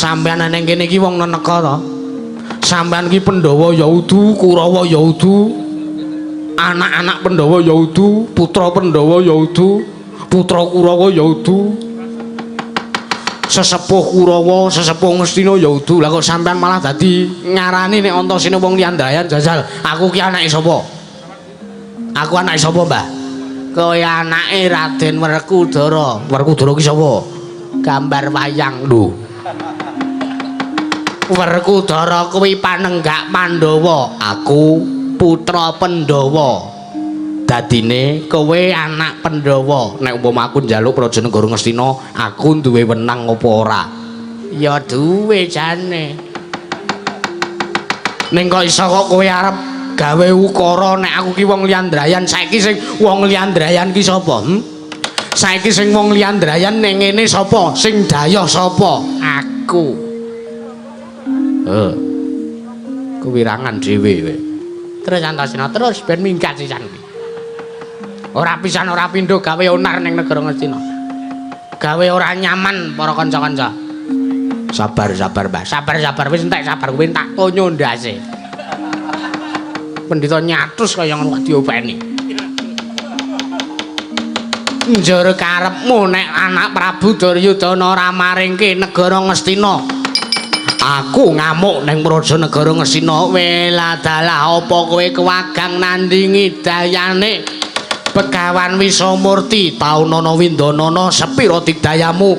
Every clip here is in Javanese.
Sampeyan ning kene iki wong neneka to. Sampeyan iki Pandhawa ya udu, Kurawa ya udu. Anak-anak Pandhawa ya udu, putra Pandhawa ya udu, putra Kurawa ya udu. Sesepuh Kurawa, sesepuh Ngastina ya udu. Lah kok sampeyan malah dadi ngarani nek Antasena wong Liandrayan jajal. Aku ki anake sapa? Aku anake sapa, Mbah? Kowe anake Raden Werkudara. Werkudara ki sapa? Gambar wayang lho. Werkudara kuwi panenggak Pandhawa. Aku putra Pandhawa. Dadine kowe anak Pandhawa. Nek umpama aku njaluk Prajanegara Ngastina, aku duwe wenang apa ora? Ya duwe jane. Ning kok iso kok kowe arep gawe ukara nek aku ki wong Liandrayan. Saiki sing wong Liandrayan ki sapa? Saiki sing wong Liandrayan ning ngene sapa? Sing dayoh sapa? Aku. Kewirangan dhewe kowe. Terus Antasena terus ben minggat sisan kuwi. Ora pisan ora pindho gawe onar ning negara Ngastina. Gawe ora nyaman para kanca-kanca. Sabar, Mbah. Sabar wis entek sabar kowe tak tonyo ndase. Pendhita nyatus kaya ngono kok diopeni. Njur karepmu nek anak Prabu Duryudana ora maringke negara Ngastina. Aku ngamuk ning Prajanegara Ngastina. Wela dalah apa kowe kewagang nandingi dayane Begawan Wisamurti taunana windanana sepira digdayamu.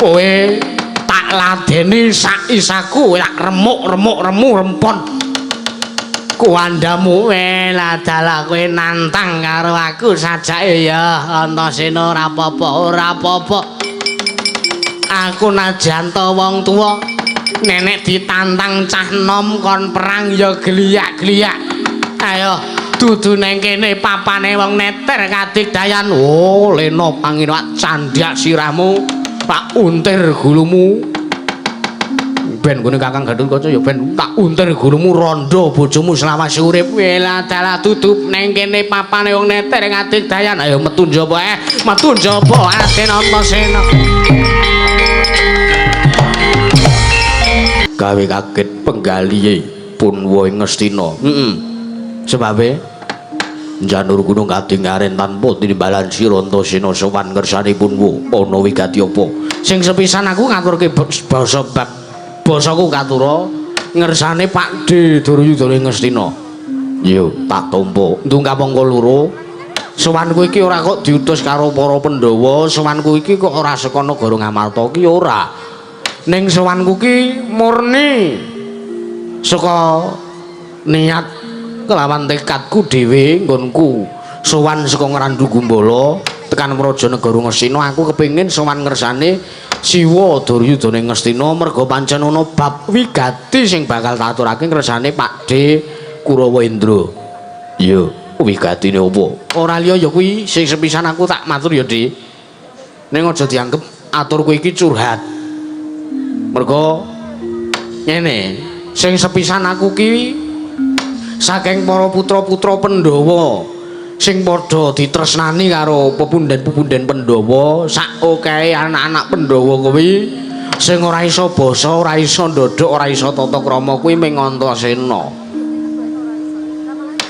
Kowe tak ladeni sak isaku tak remuk rempon kuandamu. Wela dalah kowe nantang karo aku sajake ya Antasena. Ora apa-apa. Aku najanta wong tuwa nenek ditantang cah nom kon perang ya gliyak-gliyak. Ayo dudu neng kene papane wong neter kadigdayan. Oh lena panginwat candhak sirahmu tak untir gulumu. Ben gune Kakang Gatotkaca ya ben tak untir gulumu rondo bojomu selawase urip. Wela dalah tutup neng kene papane wong neter kadigdayan. Ayo metu njaba Raden Antasena. Gawe kaget penggalihe Punwa ing Ngastina. Sebabe Janur Gunung Kadingaren tanpa tinimbalan sira Antasena sowan ngersane Punwa ana wigati apa? Sing sepisan aku ngaturke basaku katura ngersane Pakde Duryudana ing Ngastina. Yo tak tampa. Ndung kapangka loro. Sowanku iki ora kok diutus karo para Pandhawa, sowanku iki kok ora saka negara Ngamarta ki ora. Ning sowanku ki murni saka niat kelawan tekadku dhewe nggonku sowan saka Ngrandu Gumbala tekan Prajanegara Ngastina. Aku kepengin sowan ngersane Siwa Duryudana ing Ngastina merga pancen ana bab wigati sing bakal tak aturake ngersane Pakde Kurawa Indra. Iya, wigatine apa? Ora liya ya kuwi sing sepisan aku tak matur ya, Dik. Ning aja dianggep aturku iki curhat. Mergo ngene, sing sepisan aku ki saking para putra-putra Pandhawa sing padha ditresnani karo pepunden-pepunden Pandhawa, sak okehe anak-anak Pandhawa kuwi sing ora iso basa, ora iso ndodhok, ora iso tata krama kuwi mung Antasena.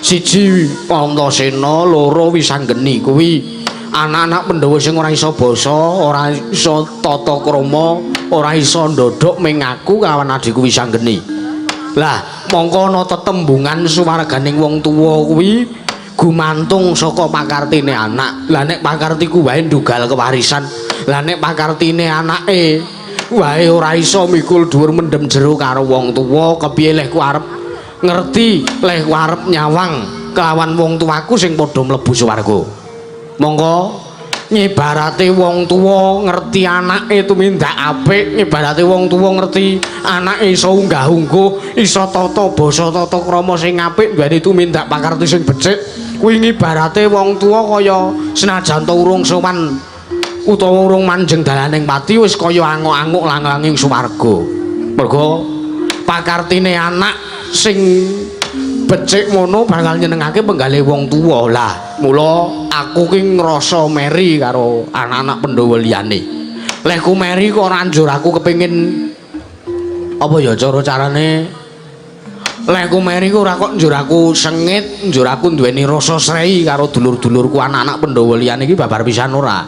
Siji Antasena, loro Wisanggeni kuwi anak-anak Pandhawa sing ora iso basa, ora iso tata krama, ora iso ndodhok ming aku kawan adikku Wisanggeni. Lah, mongko ana tetembungan suwarganing wong tuwa kuwi gumantung saka pakartine anak. Lah nek pakartiku wae ndugal kewarisan. Lah nek pakartine anake wae ora iso mikul dhuwur mendem jero karo wong tuwa, kepiye leh ku arep ngerti, leh ku arep nyawang kelawan wong tuaku sing padha mlebu swarga. Monggo ngibarate wong tuwa ngerti anake tumindak apik, ngibarate wong tuwa ngerti anake iso unggah-ungguh, iso tata basa tata krama sing apik, duweni tumindak pakarti sing becik. Kuwi ngibarate wong tuwa kaya senajan to urung sowan utawa urung manjeng dalaning pati wis kaya anguk-anguk lang-langing swarga. Mergo pakartine anak sing becik ngono bakal nyenengake penggalih wong tuwa. Lah mula aku ki ngrasa meri karo anak-anak Pandhawa liyane. Leh ku meri kok ora njur aku kepengin Apa ya cara-carane lek ku meri ku ora kok njur aku sengit, njur aku duweni rasa srei karo dulur-dulurku anak-anak Pandhawa liyane iki babar pisan ora.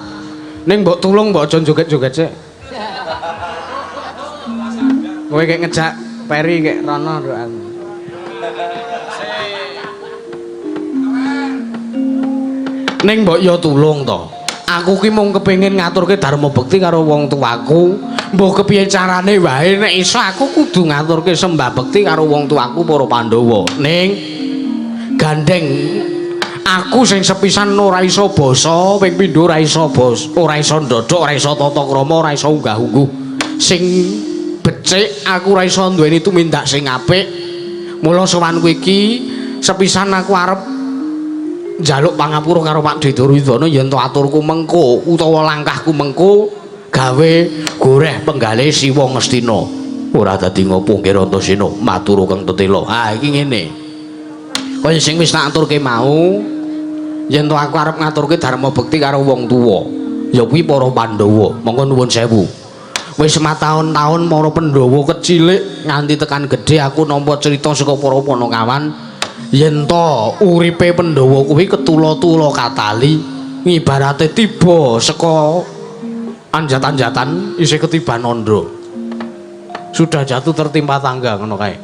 Ning mbok tulung mbok aja joget-joget sik. Kowe kek ngejak Peri kek rono ndokan. Ning mbok ya tulung to. Aku ki mung kepengin ngaturke dharma bekti karo wong tuaku. Mbah kepiye carane wae nek iso aku kudu ngaturke sembah bekti karo wong tuaku para Pandhawa. Ning gandeng aku sing sepisan ora iso basa, ping pindho ora iso basa, ora iso ndodhok, ora iso tata krama, ora iso unggah-ungguh. Sing becik aku ora iso duweni tumindak sing apik. Mula sowanku iki sepisan aku arep njaluk pangapura karo Pak Duryudana yen to aturku mengko utawa langkahku mengko gawe goreh penggalih Siwa Ngastina. Ora dadi ngopo nggih Antasena matur kang tetela. Ha iki ngene. Kaya sing wis tak aturke mau yen to aku arep ngaturke dharma bekti karo wong tuwa ya kuwi para Pandhawa. Monggo nuwun sewu. Wis mataun-taun para Pandhawa kecilik nganti tekan gedhe aku nampa crita saka para Panakawan yen to uripe Pandhawa kuwi ketula-tula katali ngibarate tiba saka anjat-anjatan isih ketiban nandra. Sudah jatuh tertimpa tangga ngono kae.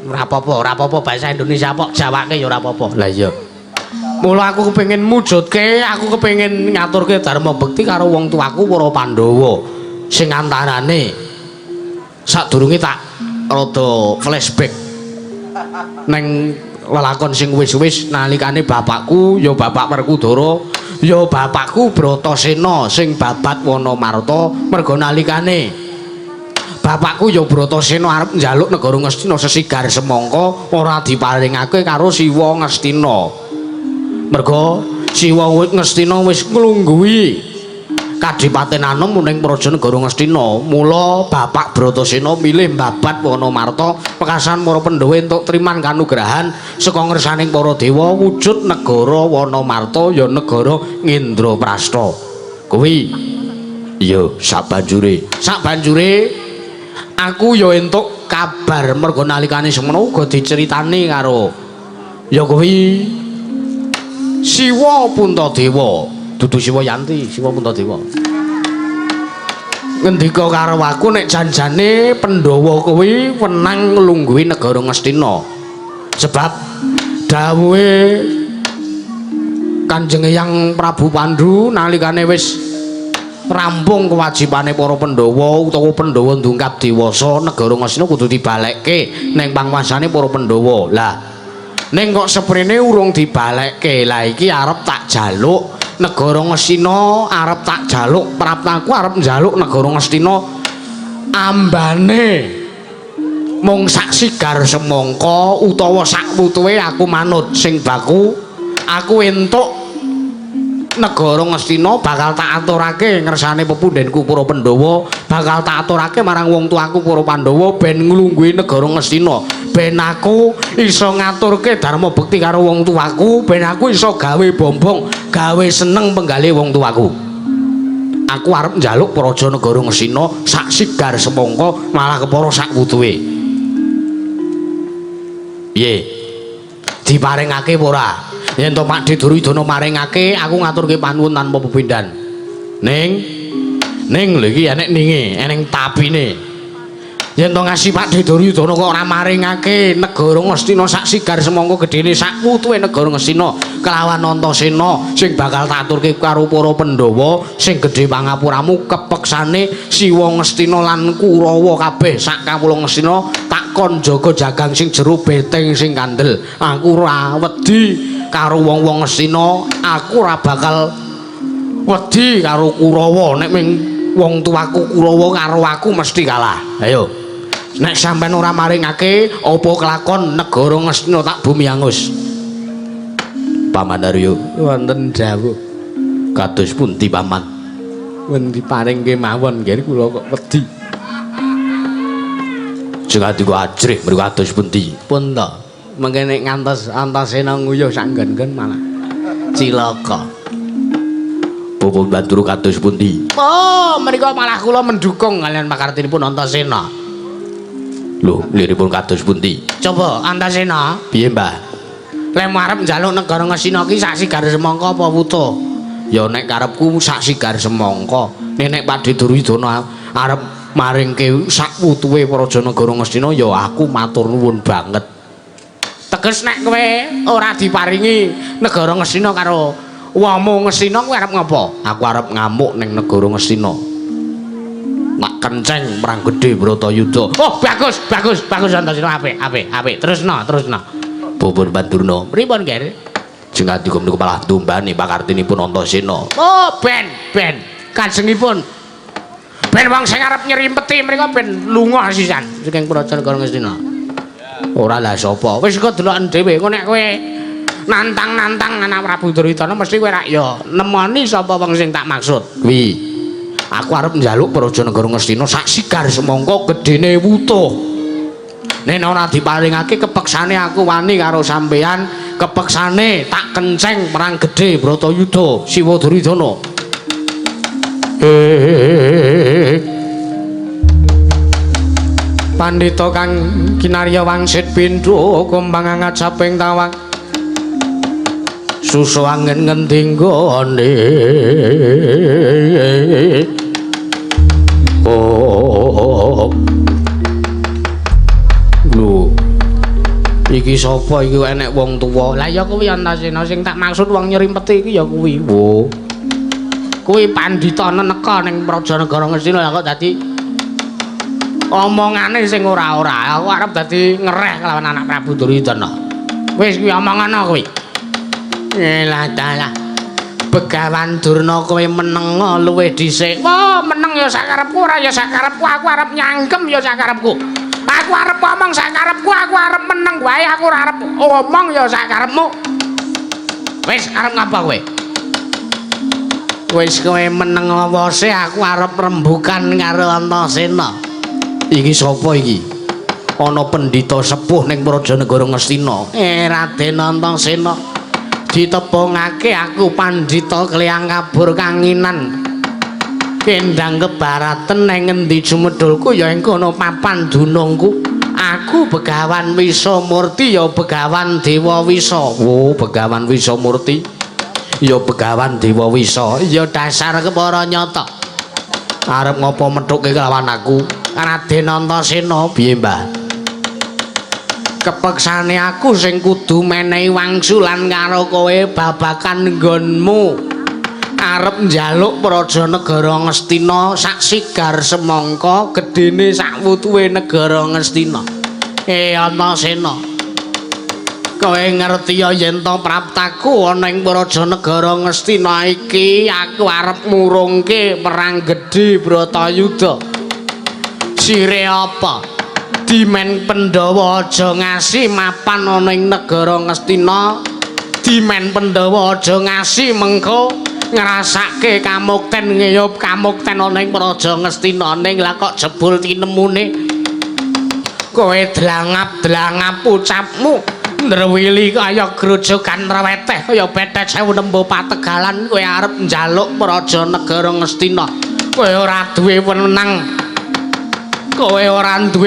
Ora apa-apa bahasa Indonesia kok jawake ya ora apa-apa. Lah iya. Mula aku kepengin mujudke, aku kepengin ngaturke dharma bekti karo wong tuaku para Pandhawa. Sing antarane sadurunge tak rada flashback neng lelakon sing wis-wis nalikane bapakku ya Bapak Werkudara ya bapakku Bratasena sing babat Wanamarta merga nalikane bapakku ya Bratasena arep njaluk negara Ngastina sesigar semangka ora diparingake karo Siwa Ngastina merga Siwa Ngastina wis nglungguhi Kadipaten Anom ning praja negara Ngastina. Mula Bapak Bratasena milih babat Wanamarta pekasan para Pandhawa entuk triman kanugrahan saka ngersaning para dewa wujud negara Wanamarta ya negara Ngendraprastha. Kuwi ya sabanjure aku ya entuk kabar merga nalikane semono uga diceritani karo ya kuwi Siwa Puntadewa. Dudu Siwa Yanti, Siwa Puntadewa. Ngendika karo aku nek janjane Pandhawa kuwi wenang nglungguhi negara Ngastina. Sebab dawuhe Kanjeng Eyang Prabu Pandhu nalikane wis rampung kewajibane para Pandhawa utawa Pandhawa ndungkap dewasa negara Ngastina kudu dibalekke ning pangwasane para Pandhawa. Lah ning kok seprene urung dibalekke. Lah iki arep tak jaluk negara Ngastina arep tak jaluk praptaku arep njaluk negara Ngastina ambane mung sak sigar semangka utawa sak putuhe aku manut sing baku aku entuk negara Ngastina bakal tak aturake ngersane pepundhenku para Pandhawa bakal tak aturake marang wong tuaku para Pandhawa ben nglungguhi negara Ngastina ben aku iso ngaturke dharma bekti karo wong tuaku ben aku iso gawe bombong gawe seneng penggalih wong tuaku. Aku arep njaluk praja negara Ngastina sak sigar semangka malah kepara sak putuhe. Piye? Diparingake apa ora? Yen to Pak Duryudana maringake aku ngaturke panuwun tanpa pepindhan. Ning lho iki enek ninge, eneng tapine. Yen to ngasih Pak Duryudana kok ora maringake negara Ngastina sak sigar semangka gedene sak putuhe negara Ngastina kelawan Antasena sing bakal tak aturke karo para Pandhawa sing gedhe pangapuramu kepeksane Siwa Ngastina lan Kurawa kabeh sak kawula Ngastina tak kon jaga jagang sing jero beteng sing kandel. Aku ora wedi karo wong-wong Ngastina, aku ora bakal wedi karo Kurawa nek ming wong tuaku Kurawa karo aku mesti kalah. Ayo. Nek sampean ora maringake apa kelakon negara Ngastina tak bumi angus. Paman Arya wonten dawuh. Kados pundi paman? Mun diparingke mawon nggih kula kok wedi. Sing atiku ajrih mriku kados pundi? Pun to. Mengke nek ngantos Antasena nguyuh sak nggon-nggon malah cilaka. Bapak Batur kados pundi? Oh, menika malah kula mendukung kalian pakartinipun Antasena. Lho, liripun kados pundi? Coba Antasena, Piye, Mbah? lek arep njaluk negara Ngastina ki sak sigar semangka apa wuta? Ya nek karepku sak sigar semangka. Nek Pakde Duryudana arep maringke sak wutuhe Praja Negara Ngastina ya aku matur nuwun banget. Teges nek kowe ora diparingi negara Ngastina karo wong Ngastina kowe arep ngopo? Aku arep ngamuk ning negara Ngastina. Nak kenceng perang gedhe Bratayuda. Oh, bagus Antasena apik. Terusno. Bapak Bandurna. Pripun, Ger? Jengat dikum niku malah tumbani pakartinipun Antasena. Oh, ben. Kajengipun. Ben wong sing arep nyerimpeti mriko ben lunga sisan saking Praja Negara Ngastina. Ora lah sapa? Wis kok deloken dhewe engko nek kowe nantang anak Prabu Duryudana mesti kowe rak ya nemoni sapa wong sing tak maksud. Kuwi. Aku arep njaluk Praja Negara Ngastina sak sigar semangka gedene wutuh. Nek ora diparingake kepeksane aku wani karo sampeyan, kepeksane tak kenceng perang gedhe Bratayuda Siwa Duryudana. Pandhita kang kinarya wangsit pindho kumbang angat saping tawang. Susu angin ngending gone. Oh. Lho. Iki sapa iki enek wong tuwa? Lah ya kuwi Antasena sing tak maksud wong nyerimpeti iki ya kuwi. Oh. Kuwi pandhita neka ning Praja Negara Ngastina kok dadi omongane sing ora-ora. Aku arep dadi ngereh kelawan anak Prabu Duryudana. Wis kuwi omongana kuwi. Lah dalah. Begawan Durna kowe meneng luwih dhisik. Wah, meneng ya sakarepku ora ya sakarepku. Aku arep nyangkem ya sakarepku. Aku arep omong sakarepku, aku arep meneng wae, aku ora arep omong ya sakarepmu. Wis arep ngapa kowe? Wis kowe meneng wose aku arep rembukan karo Antasena. Iki sapa iki? Ana pendhita sepuh ning Praja Negara Ngastina. Raden Antasena. Ditepungake aku pandhita Klyang Kabur Kanginan. Kendang kebaraten ning ngendi jumedulku ya ing kono papan dunungku. Aku Begawan Wisamurti ya Begawan Dewa Wisa. Oh, Begawan Wisamurti. Ya Begawan Dewa Wisa. Ya dasar kepara nyata. Arep ngopo methuke kelawan aku? Raden Antasena. Piye, Mbah? Kepeksane aku sing kudu menehi wangsulan karo kowe babakan nggonmu. Arep njaluk Praja Negara Ngastina sak sigar semangka gedene sak wutuhe negara Ngastina. Antasena. Kowe ngerti ya yen to praptaku ana ing Praja Negara Ngastina iki aku arep murungke perang gedhe Bratayuda. Sire apa? Dimen Pandhawa aja ngasi mapan ana ing negara Ngastina. Dimen Pandhawa aja ngasi mengko ngrasake kamukten ngeyup kamukten ana ing Praja Ngastina ning lah kok jebul tinemune kowe dlangap-dlangap ucapmu ndrewili kaya grojogan reweteh kaya bethet sewu nembo pategalan kowe arep njaluk Praja Negara Ngastina kowe ora duwe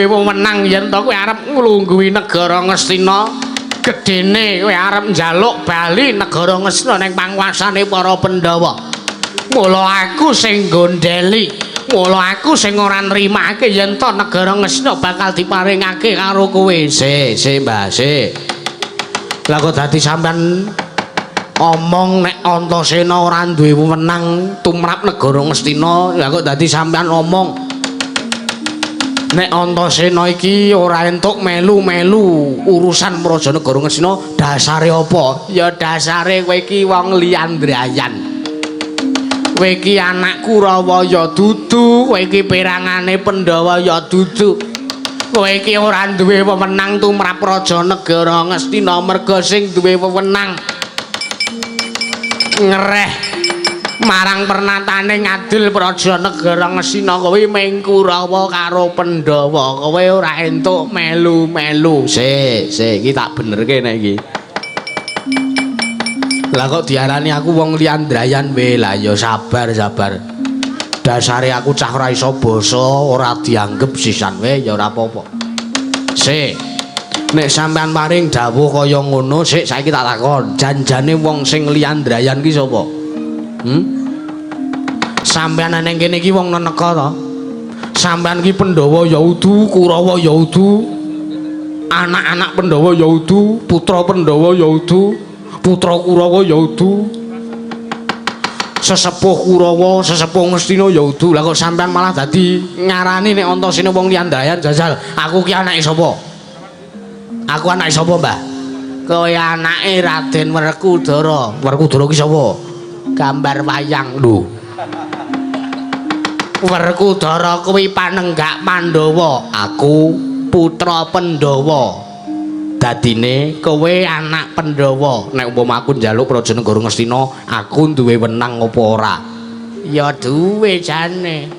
wewenang yen to kowe arep nglungguhi negara Ngastina gedene kowe arep njaluk bali negara Ngastina ning panguwasane para Pandhawa. Mula aku sing gondeli, mula aku sing ora nrimake yen to negara Ngastina bakal diparingake karo kowe. Mbah, Lah kok dadi sampean omong nek Antasena ora duwe wewenang tumrap negara Ngastina, lah kok dadi sampean omong nek Antasena iki ora entuk melu-melu urusan Praja Negara Ngastina, dasare apa? Ya dasare kowe iki wong liyandrayan. Kowe iki anak Kurawa ya dudu, kowe iki perangane Pandhawa ya dudu. Kowe iki ora duwe wewenang tumrap Praja Negara Ngastina merga sing duwe wewenang ngereh marang pernatane ngadil Praja Negara Ngastina kowe mung Kurawa karo Pandhawa. Kowe ora entuk melu-melu. Iki tak benerke nek iki. Lah kok diarani aku wong liandrayan wae lah ya sabar. Dasare aku cah ora iso basa, ora dianggep sisan wae ya ora apa-apa. Sik. Nek sampean maring dawuh kaya ngono, sik saiki tak takon, janjane wong sing liandrayan ki sapa? Sampeyan nang kene iki wong neneka to? Sampeyan ki Pandhawa Yaudu, Kurawa Yaudu, anak-anak Pandhawa Yaudu, putra Pandhawa Yaudu, putra Kurawa Yaudu, sesepuh Kurawa, sesepuh Ngastina Yaudu. Lah kok sampeyan malah dadi ngarani nek Antasena wong liandrayan jajal. Aku ki anake sapa? Aku anake sapa, Mbah? Kowe anake Raden Werkudara. Werkudara ki sapa? Gambar wayang lho. Werkudara kuwi panenggak Pandhawa. Aku putra Pandhawa. Dadine kowe anak Pandhawa. Nek umpama aku njaluk Prajanegara Ngastina, aku duwe wenang apa ora? Ya duwe jane.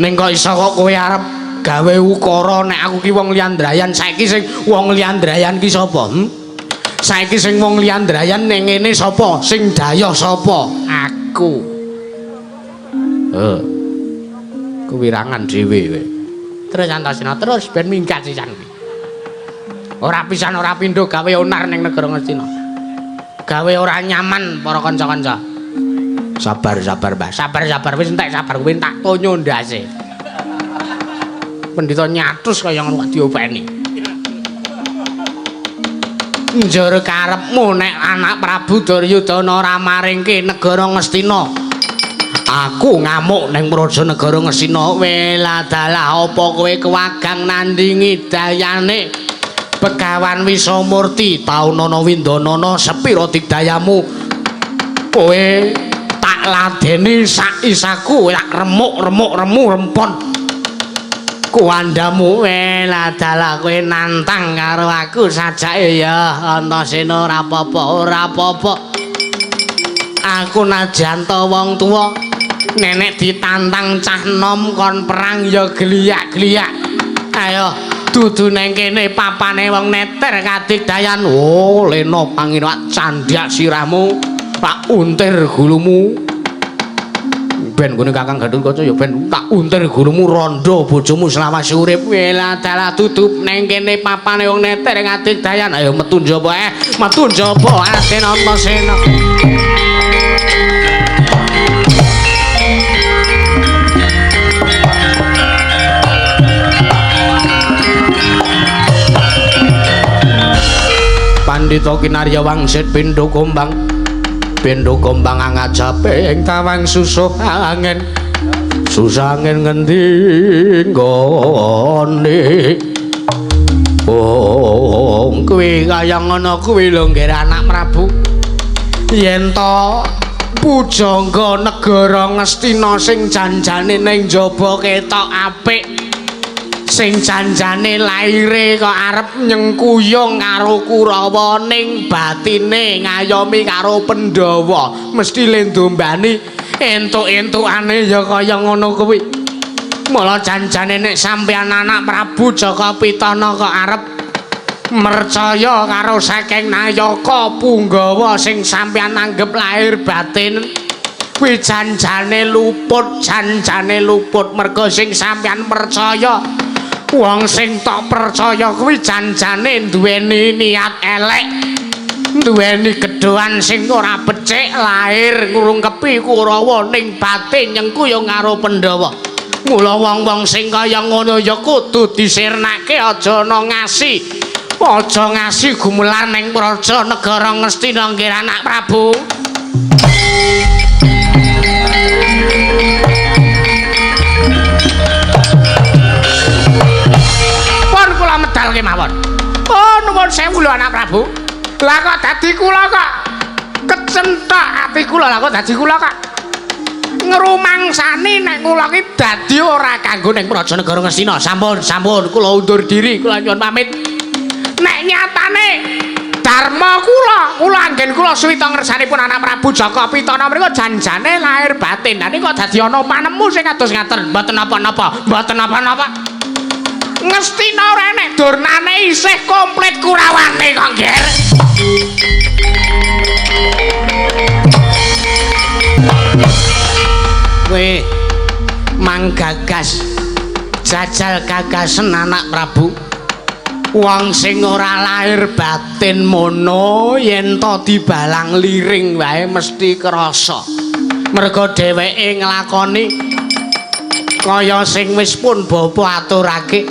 Ning kok iso kok kowe arep gawe ukara nek aku ki wong liandrayan. Saiki sing wong liandrayan ki sapa? Saiki sing wong liandrayan ning ngene sapa? Sing dayoh sapa? Aku. Kewirangan dhewe kowe. Terus Antasena terus ben minggat sisan kuwi. Ora pisan ora pindho gawe onar ning negara Ngastina. Gawe ora nyaman para kanca-kanca. Sabar, Mbah. Sabar wis entek sabar kowe tak tonyo ndase. Pendhita nyatus kaya ngono kok diopeni. Njur karepmu nek anak Prabu Duryudana ora maringke negara Ngastina. Aku ngamuk ning Prajanegara Ngastina. Wela dalah apa kowe kewagang nandingi dayane Begawan Wisamurti taunana windanana sepira digdayamu. Kowe tak ladeni sak isaku tak remuk rempon kuandamu. Wela dalah kowe nantang karo aku sajake ya Antasena. Ora apa-apa. Aku najanta wong tuwa nenek ditantang cah nom kon perang ya geliyak-geliyak. Ayo dudu neng kene papane wong neter kadigdayan. Oh lena panginwak candhak sirahmu tak untir gulumu. Ben gone Kakang Gatotkaca ya ben tak untir gulumu rondo bojomu selawase urip. Wela dalah tutup neng kene papane wong neter kadigdayan. Ayo metu njaba Raden Antasena. Pandhita Kinarya Wangsit Pindha Gombang angajape ing tawang susah angin ngendi nggone. Oh kuwi kaya ngono kuwi lho nggih anak Prabu. Yen to pujangga negara Ngastina sing janjane ning jaba ketok apik, sing janjane laire kok arep nyengkuyung karo Kurawa ning batine ngayomi karo Pandhawa, mesti le ndombani entuk-entukane ya kaya ngono kuwi. Mula janjane nek sampeyan anak Prabu Jaka Pitana kok arep mercaya karo saking Nayaka Punggawa sing sampeyan anggap lahir batin, kuwi janjane luput merga sing sampeyan percaya. Wong sing tok percaya kuwi janjane duweni niat elek, duweni gedhoan sing ora becik, lahir ngrungkepi Kurawa ning batin nyengkuyung karo Pandhawa. Mula wong-wong sing kaya ngono ya kudu disirnake, aja ana ngasi. Aja ngasi gumelar ning Prajanegara Ngastina nggih anak Prabu. Pun kula medal kemawon. Oh nuwun sewu lho anak Prabu. Lah kok dadi kula kok kecenthok ati kula, lah kok dadi kula kok ngrumangsani nek kula ki dadi ora kanggo ning Prajanegara Ngastina. Sampun kula undur diri, kula nyuwun pamit. Nek nyatane dharma kula anggen kula suwita ngersanipun anak Prabu Jaka Pitana mriku janjane lahir batin. Lah nek kok dadi ana panemu sing kados ngaten, mboten napa-napa. Ngastina ora nek durnane isih komplit Kurawane kok, Ger. Kowe manggagas jajal gagasen anak Prabu. Wong sing ora lahir batin mono yen to dibalang liring wae mesti krasa. Merga dheweke nglakoni kaya sing wis pun bapa aturake.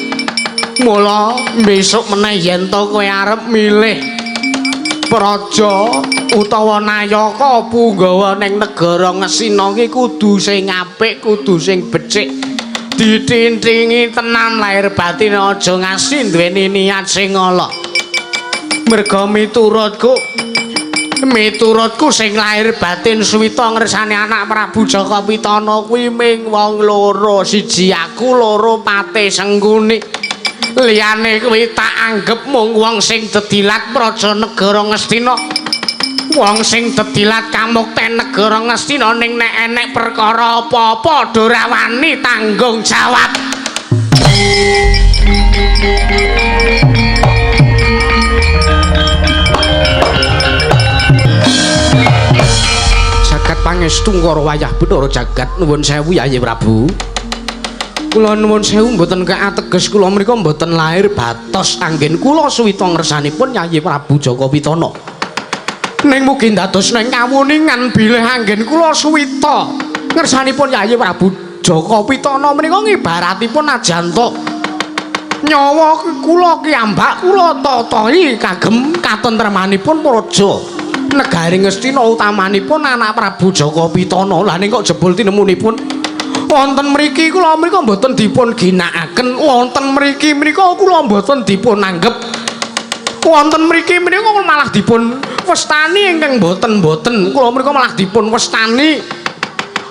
Mula besok meneh yen to kowe arep milih praja utawa nayaka punggawa ning negara Ngastina ki kudu sing apik, kudu sing becik. Ditintingi tenan lahir batin aja ngasih duweni niat sing ala. Merga miturutku sing lahir batin suwita ngresani anak Prabu Jaka Pitana kuwi ming wong loro, siji aku, loro Pate Sengguni. Liyane kuwi tak anggep mung wong sing dedilat praja negara Ngastina. Wong sing dedilat kamukten negara Ngastina ning nek enek perkara apa-apa do ora wani tanggung jawab. Jagat pangestu karo wayah Bathara Jagat nuwun sewu Yayi Prabu. Kula nuwun sewu mboten kaateges kula menika mboten lahir batos anggen kula suwita ngersanipun Yayi Prabu Jaka Pitana. Ning mugi dados ning kawuningan bilih anggen kula suwita ngersanipun Yayi Prabu Jaka Pitana menika ngibaratipun ajanta nyawa kula kiambak kula tatahi kagem katentremanipun praja negari Ngastina utamanipun anak Prabu Jaka Pitana. Lah ning kok jebul tinemunipun wonten mriki kula menika mboten dipun ginakaken, wonten mriki menika kula mboten dipun anggep, wonten mriki menika malah dipun westani ingkang boten-boten. Kula menika malah dipun westani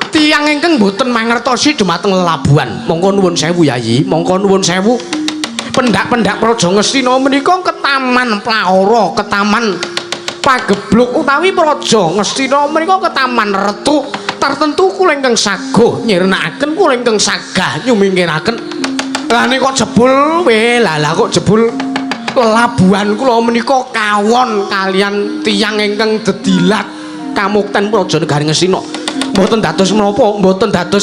tiyang ingkang boten mangertosi dhumateng lelabuhan. Monggo nuwun sewu Yayi, monggo nuwun sewu. Pendak-pendak praja Ngastina menika ketaman Plahara, ketaman pagebluk utawi praja Ngastina menika ketaman retu tertentu kula ingkang saguh nyirnakaken, kula ingkang sagah nyumingkiraken. Lah nika jebul lah kok jebul lelabuhan kula menika kawon kalian tiyang ingkang dedilat kamukten praja negari Ngastina. Mboten dados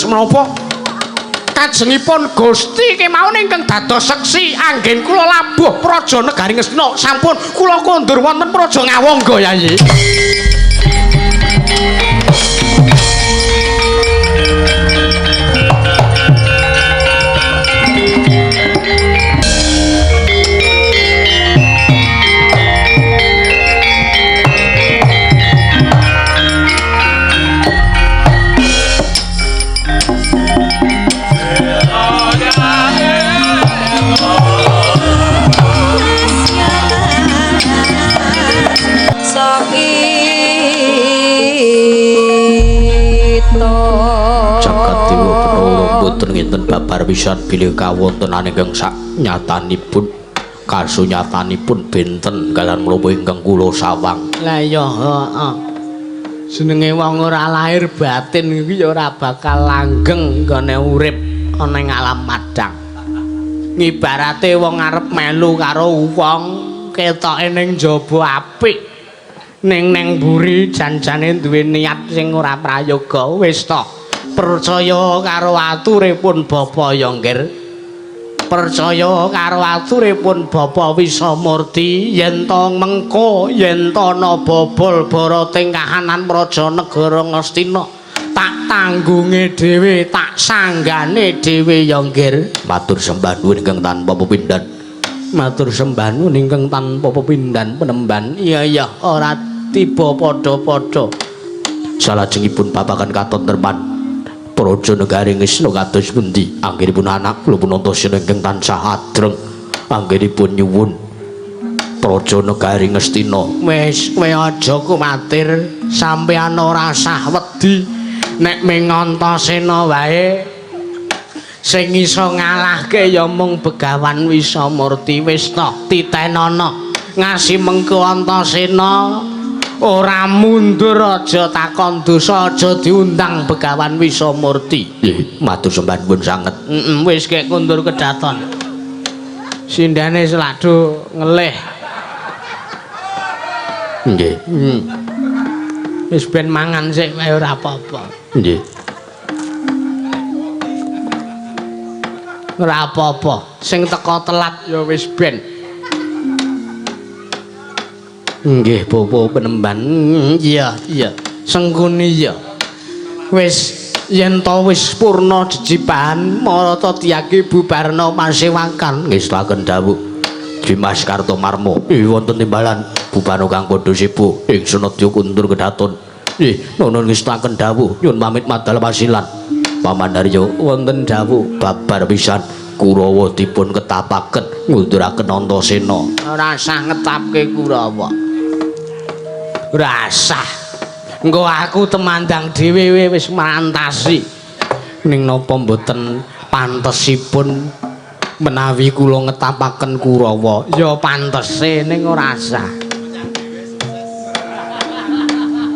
menapa kajengipun Gusti kemawon ingkang dados seksi anggen kula labuh praja negari Ngastina sampun kula kondur wonten praja Ngawangga Yayi. Ngenten babar pisan bilih kawontenan ingkang sak nyatanipun kasunyatanipun benten kalian mlumpuh ingkang kula sawang. Lah iya heeh. Jenenge wong ora lahir batin iki ya ora bakal langgeng nggone urip ana ing alam madang. Ngibarate wong arep melu karo wong ketoke ning jaba apik. Ning mburi janjane duwe niat sing ora prayoga wis to. Percaya karo aturipun Bapa Yonggir, percaya karo aturipun Bapa Wisamurti yen to mengko yen to ana bobol barating kahanan praja negara Ngastina tak tanggunge dhewe, tak sanggane dhewe Yonggir. Matur sembah nuwun ingkang tanpa pepindhan, matur sembah nuwun ingkang tanpa pepindhan penemban. Iya ora tiba padha-padha. Salajengipun babagan katentreman praja negari Ngastina kados pundi anggenipun anak kula punantosa ingkang tansah adreng anggenipun nyuwun praja negari Ngastina wis kowe aja kuwatir sampeyan ora usah wedi nek ming Antasena wae sing iso ngalahke ya mung Begawan Wisamurti. Wis to titenana ngasih mengko Antasena ora mundur aja takon dosa aja diundang Begawan Wisamurti. Nggih, matur sembah nuwun sanget. Wis kek kundur kedaton. Sindane seladu ngelih. Nggih. Wis ben mangan sik wae ora apa-apa. Nggih. Ora apa-apa. Sing teko telat ya wis ben. Nggih, Popo Penemban. Iya, iya. Sengkuni ya. Wis yen to wis purna jejiban marata tiyake bubarna pasewakan. Nggih, saken dawuh. Dimas Kartomarmo. Wonten timbalan bubarna kang padha sibuk ing Senadya Kuntur Kedaton. Nggih, nuwun ngestaken dawuh nyuwun pamit madal pasilan. Pamandarya wonten dawuh babar pisan Kurawa dipun ketapaken ngunduraken Antasena. Ora usah ngetapke Kurawa. Ora usah. Engko aku temandang dhewe wis marantasi. Ning napa mboten pantesipun menawi kula ngetapaken Kurawa? Ya pantese ning ora usah.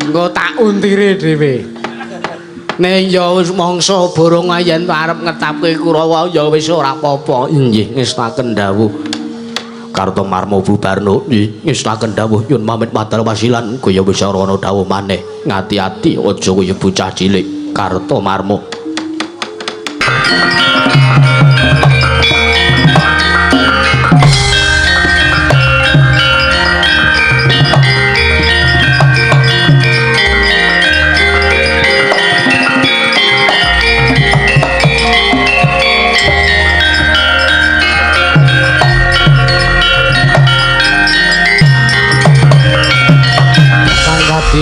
Engko tak untire dhewe. Ning ya wis mangsa borong yen arep ngetapke Kurawa ya wis ora apa-apa. Nggih, ngestaken dawuh. Kartomarmo Bubarno nggih ngestaken dawuh nyuwun pamit madal pasilan kaya wis ana dawuh maneh. Ngati-ati aja kaya bocah cilik Kartomarmo.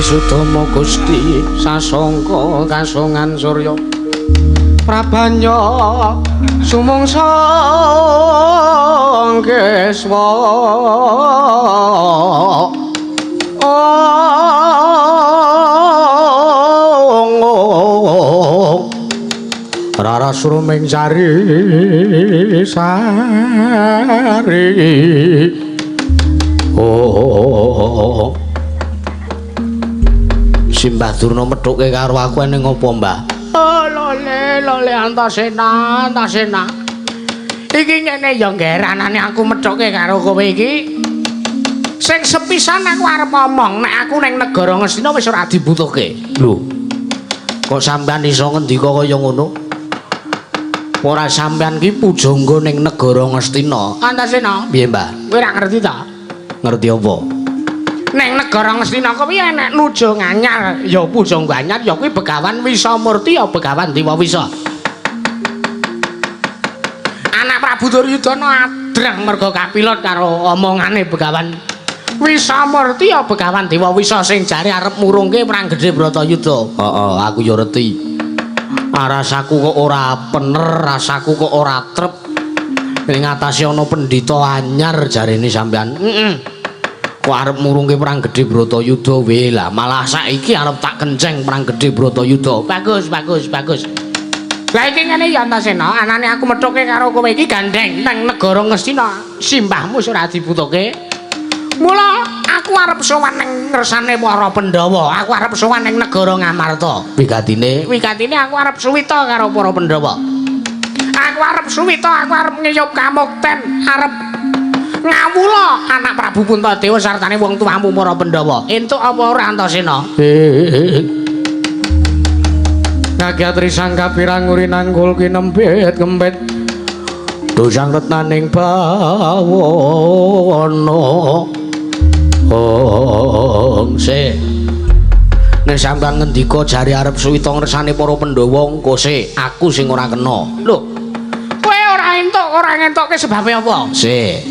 Sudama Gusti sasangka kasongan Surya Prabanya sumangsa Geswa Rara suruming sari Simbah Durna methuke karo aku ning apa, Mbah? Oh, lole Antasena. Iki ngene ya nggeranane aku methuke karo kowe iki. Sing sepisan aku arep ngomong, nek aku ning negara Ngastina wis ora dibutuhke. Lho. Kok sampean iso ngendika kaya ngono? Ora sampean ki pujangga ning negara Ngastina. Antasena, Piye, Mbah? kowe ora ngerti ta? Ngerti apa? Ning negara Ngastina kuwi enek nujo nganyar, ya pujangga anyar ya kuwi Begawan Wisamurti ya Begawan Dewa Wisa. Anak Prabu Duryudana adreng merga kapilot karo omongane Begawan Wisamurti ya Begawan Dewa Wisa sing jare arep murungke perang gedhe Bratayuda. Heeh, aku ya ngerti. Rasaku kok ora pener, rasaku kok ora trep. Ning atase ana pendhita anyar jarene sampean. Kok arep murungke perang gedhe Bratayuda wae lah, malah saiki arep tak kenceng perang gedhe Bratayuda. Bagus. Lah iki ngene ya Antasena, anane aku methuke karo kowe iki gandeng nang negara Ngastina, simbahmu wis ora dibutuhke. Mula aku arep sowan ning ngersane para Pandhawa, aku arep sowan ning negara Ngamarta. Wigatine aku arep suwita karo para Pandhawa. Aku arep suwita, aku arep ngiyup kamukten, arep ngawula anak Prabu Puntadewa sartane wong tuamu para Pandhawa. Entuk apa ora Antasena? Ngagyatri sangka piranguri nanggul kinempit kempit dosang retnaning bawana. Se nek sampean ngendika jare arep suwita ngersane para Pandhawa engko se aku sing ora kena. Lho, kowe ora entuk sebabe apa? se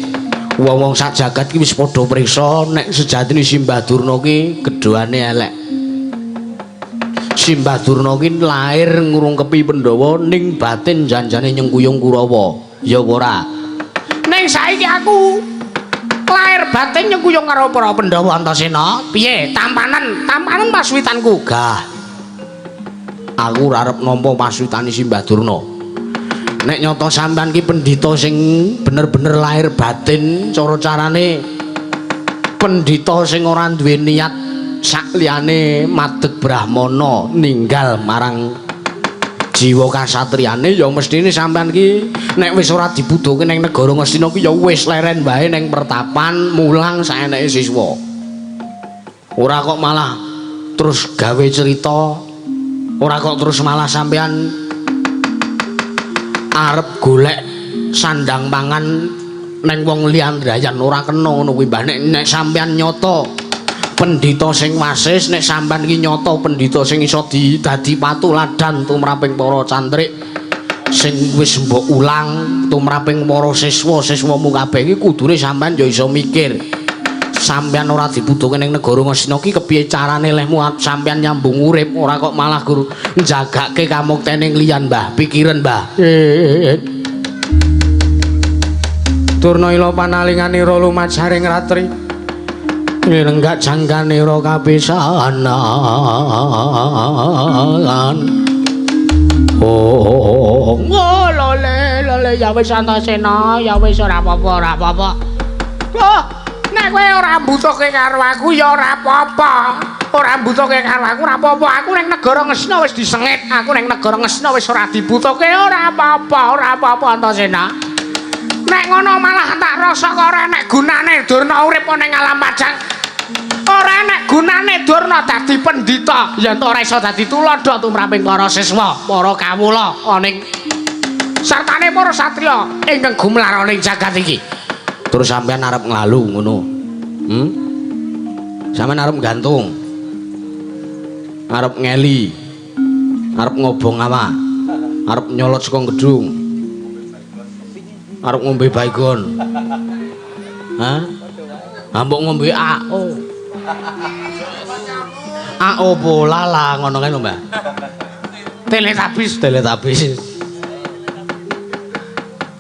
Wong-wong sak jagat ki wis padha priksa nek sejatine Simbah Durna ki gedhoane elek. Simbah Durna ki lair ngurungkepi Pandhawa ning batin janjane nyengkuyung Kurawa. Ya ora. Ning saiki aku lair batin nyengkuyung karo para Pandhawa Antasena. Piye tampanan paswitanku? gah. Aku ora arep nampa paswitane Simbah Durna. Nek nyata sampean ki pendhita sing bener-bener lahir batin cara-carane pendhita sing ora duwe niat sak liyane madeg brahmana ninggal marang jiwa kasatriyane ya mestine sampean ki nek wis ora dibutuhke ning negara Ngastina ki ya wis leren bae ning pertapan mulang saeneke siswa. Ora kok malah terus gawe cerita, ora kok terus malah sampean arep golek sandang pangan neng wong liyandrayan ora kena ngono kuwi mbah. Nek sampean nyoto pendhita sing wasis, nek sampean iki nyoto pendhita sing iso dadi patuladan tumraping para cantrik sing wis mbok ulang tumraping para siswa-siswamu kabeh iki kudune sampean ya iso mikir. Sampean ora dibutuhke ning negara Ngastina ki kepiye carane lehmu sampean nyambung urip, ora kok malah guru njagake kamuktene liyan mbah. Pikiran mbah. Durnaila panalinganira lumajaring ratri ngirenggak jangkanira kapisanan. Oh, lole ya wis Antasena, ya wis ora apa-apa, ora apa-apa. Loh, nek kowe ora mbutuhke karo aku ya ora apa-apa. Ora mbutuhke karo aku ora apa-apa. Aku ning negara Ngastina wis disengit. Aku ning negara Ngastina wis ora dibutuhke, ora apa-apa, ora apa-apa Antasena. Nek ngono malah tak rasa kok ora nek gunane Durna urip ning alam padang. Ora nek gunane Durna dadi pendhita, yen ora iso dadi tuladha tumraping para siswa, para kawula ning sartane para satriya ingkang gumlar ning jagat iki. Terus sampean arep nglalu ngono. Sampean arep gantung. Arep ngeli. Arep ngobong apa? Arep nyolot saka gedung. Arep ngombe baygon. Hah? Ambok ngombe AO. AO bola lah ngono kae lho, Mbak. Teletabis.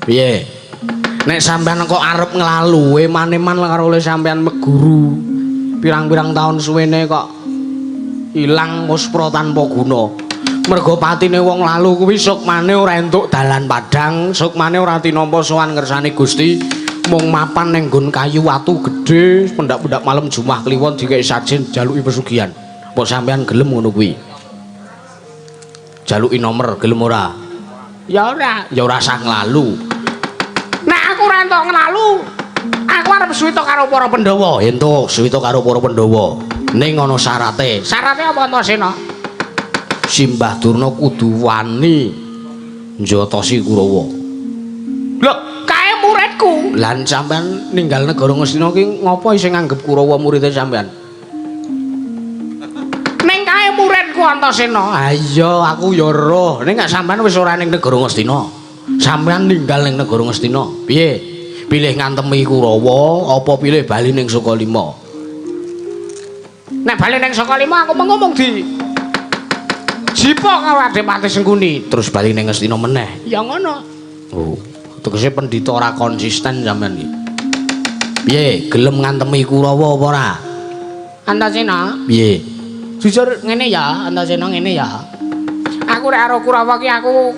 Piye? Nek sampean kok arep nglalu, eman-eman karo oleh sampean meguru. Pirang-pirang taun suwene kok ilang muspra tanpa guna. Mergo patine wong lalu kuwi sukmane ora entuk dalan padhang, sukmane ora tinampa sowan ngersane Gusti, mung mapan ning nggon kayu watu gedhe, pendak-pendak malam Jumat kliwon dikek sajen jaluki pesugihan. Mbok sampean gelem ngono kuwi? Jaluki nomor gelem ora? Ya ora sah nglalu. Nek aku ora entuk nglalu, aku arep suwita karo para Pandhawa. Entuk suwita karo para Pandhawa. Ning ana syarate. Syarate apa Antasena? Simbah Durna kudu wani njotosi Kurawa. Lho, kae muridku. Lan sampean ninggal negara Ngastina ki ngopo sing nganggep Kurawa murid sampean? Ning kae muridku Antasena. Ha iya, aku ya roh. Ning gak sampean wis ora ning negara Ngastina. Sampean ninggal ning negara Ngastina. Piye? Pilih ngantemi Kurawa apa pilih bali ning Sukalima? Nek bali ning Sukalima aku ngomong di Jipo karo Adipati Sengkuni terus bali ning Ngastina meneh. Ya ngono. Oh, tegese pendhita ora konsisten sampean iki. Piye, gelem ngantemi Kurawa apa ora? Antasena? Piye? Jujur ngene ya, Antasena ngene ya. Aku rek karo Kurawa ki aku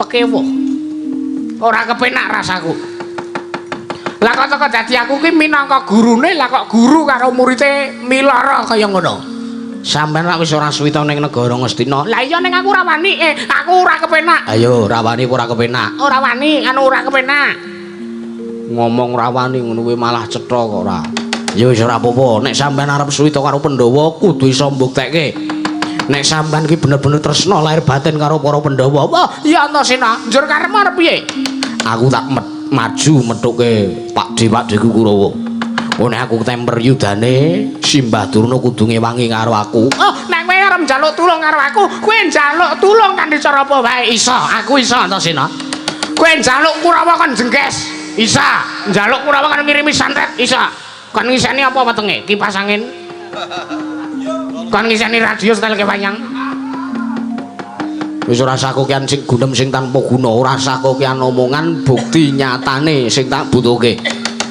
pekewuh. Ora kepenak rasaku. Lah kok dadi aku ki minangka gurune, lah kok guru karo muridé milara kaya ngono. Sampeyan lak wis ora suwita ning negara Ngastina. Lah iya ning aku ora wani, aku ora kepenak. Ayo, ora wani ora kepenak. Ora wani, ora kepenak. Ngomong ora wani ngono kuwi malah cetha kok ora. Ya wis ora apa-apa, nek sampeyan arep suwita karo Pandhawa kudu iso mbuktekke. Nek sampeyan ki bener-bener tresna lahir batin karo para Pandhawa. Wah, iya Antasena, njur karepmu arep piye? Aku tak maju methuke Pak Deku Kurawa. Nek aku temper yudane, Simbah Durna kudu ngewangi karo aku. Oh, nek kowe arep njaluk tulung karo aku, kowe njaluk tulung kanthi cara apa wae iso. Aku iso Antasena. Kowe njaluk Kurawa kon jengkes, iso. Njaluk Kurawa kon ngirimi santet, iso. Kon ngiseni apa wetenge? Kipas angin. Kon ngiseni radio setel kewayang. Wis ora usah kokian sing gunem sing tanpa guna, ora usah kokian omongan bukti nyatane sing tak butuhke.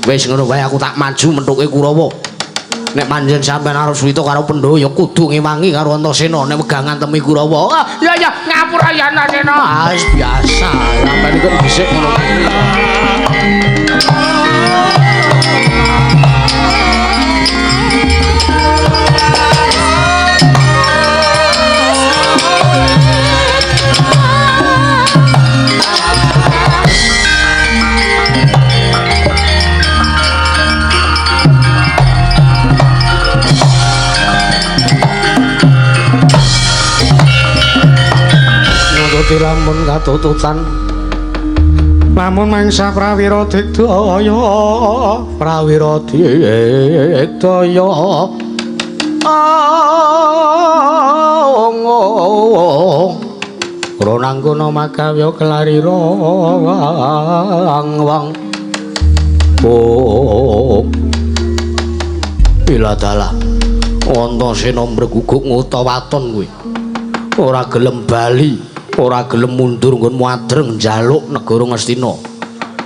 Wis ngono wae aku tak maju mentuke Kurawa. Nek panjenengan sampean arep suwita karo Pandhawa ya kudu ngewangi karo Antasena nek wegangan temi Kurawa. Ah, ya ngapura ya Antasena. Ah, wis biasa. Sampeyan iki dhisik ngono. lamun katututan lamun mangsa prawira digdaya prawira digdaya ronang kono makawya kelarira wang bila dalah Antasena mreguguk ngutawaton kuwi ora gelem bali ora gelem mundur nggon muadreng njaluk negara Ngastina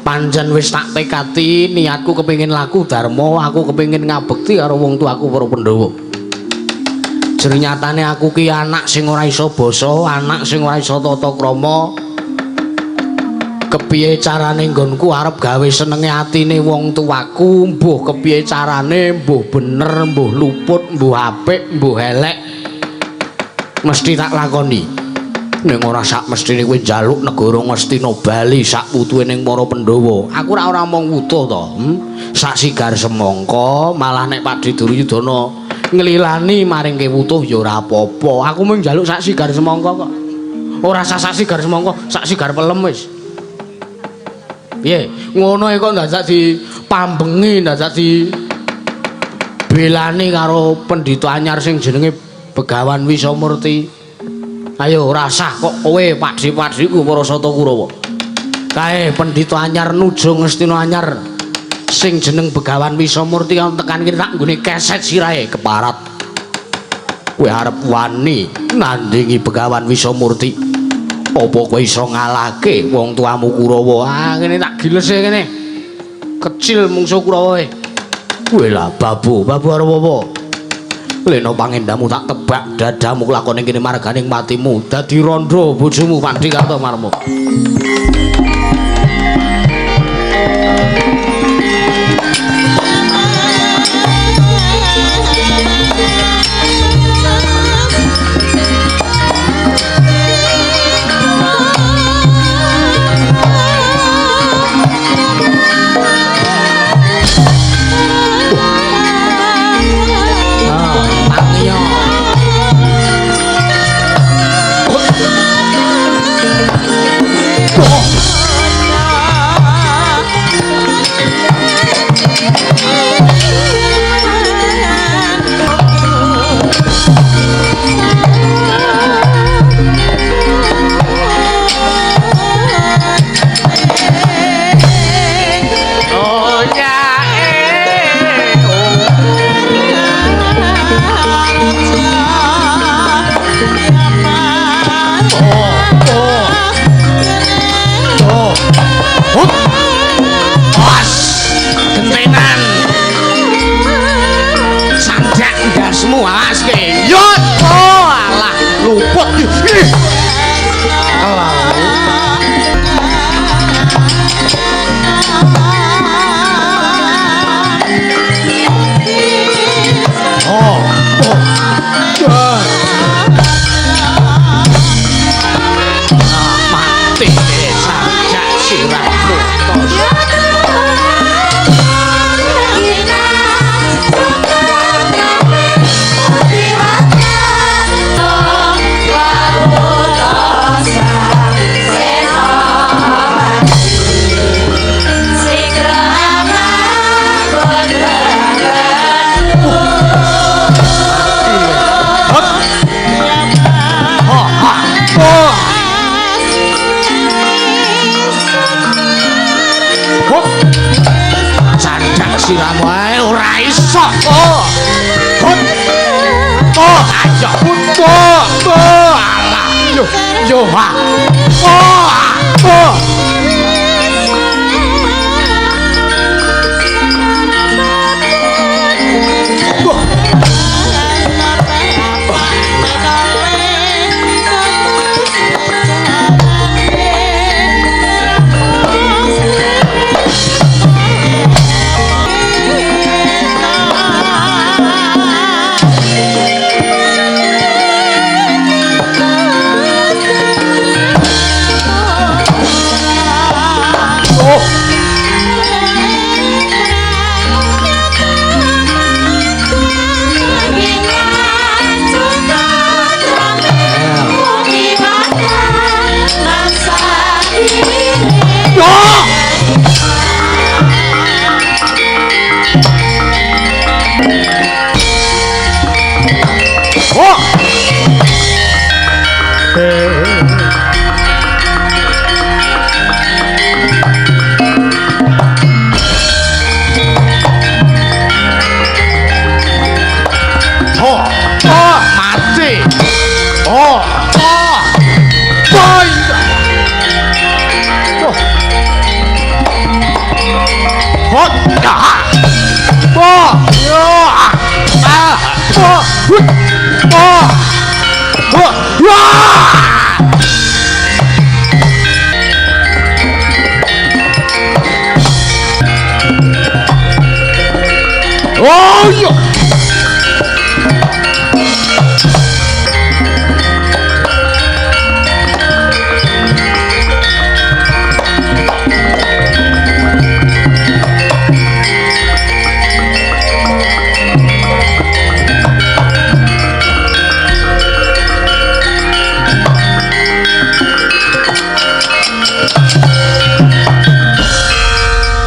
pancen wis tak tekati niatku kepengin laku dharma aku kepengin ngabekti karo wong tuaku para Pandhawa jernyatane aku ki anak sing ora iso basa anak sing ora iso tata krama kepiye carane nggonku arep gawe senenge atine wong tuaku mbuh kepiye carane mbuh bener mbuh luput mbuh apik mbuh elek mesti tak lakoni ning ora sak mestine kowe njaluk negara Ngastina bali sak putuhe ning para Pandhawa aku ora mung wutuh to sak sigar semangka malah nek Pakdi Duryudana nglilani maringke wutuh ya ora apa-apa aku mung njaluk sak sigar semangka kok ora sak sigar semangka sak sigar pelem wis piye ngono kok ndadak dipambengi ndadak dibelani karo pendhita anyar sing jenenge Begawan Wisamurti ayo rasah kok kowe Pakdi-pakdiku para Sata Kurawa kae pendhita anyar nuju Ngastina anyar sing jeneng Begawan Wisamurti kang tekan kene tak nggone keset sirahe keparat kowe arep wani nandingi Begawan Wisamurti apa kowe iso ngalahke wong tuamu Kurawa ah kene tak gilese kene kecil mungsuh Kurawa kowe lah babu arep apa leno pangendamu tak tebak dadamu kelakone kene marganing matimu dadi randha bojomu Pakdi Kartomarma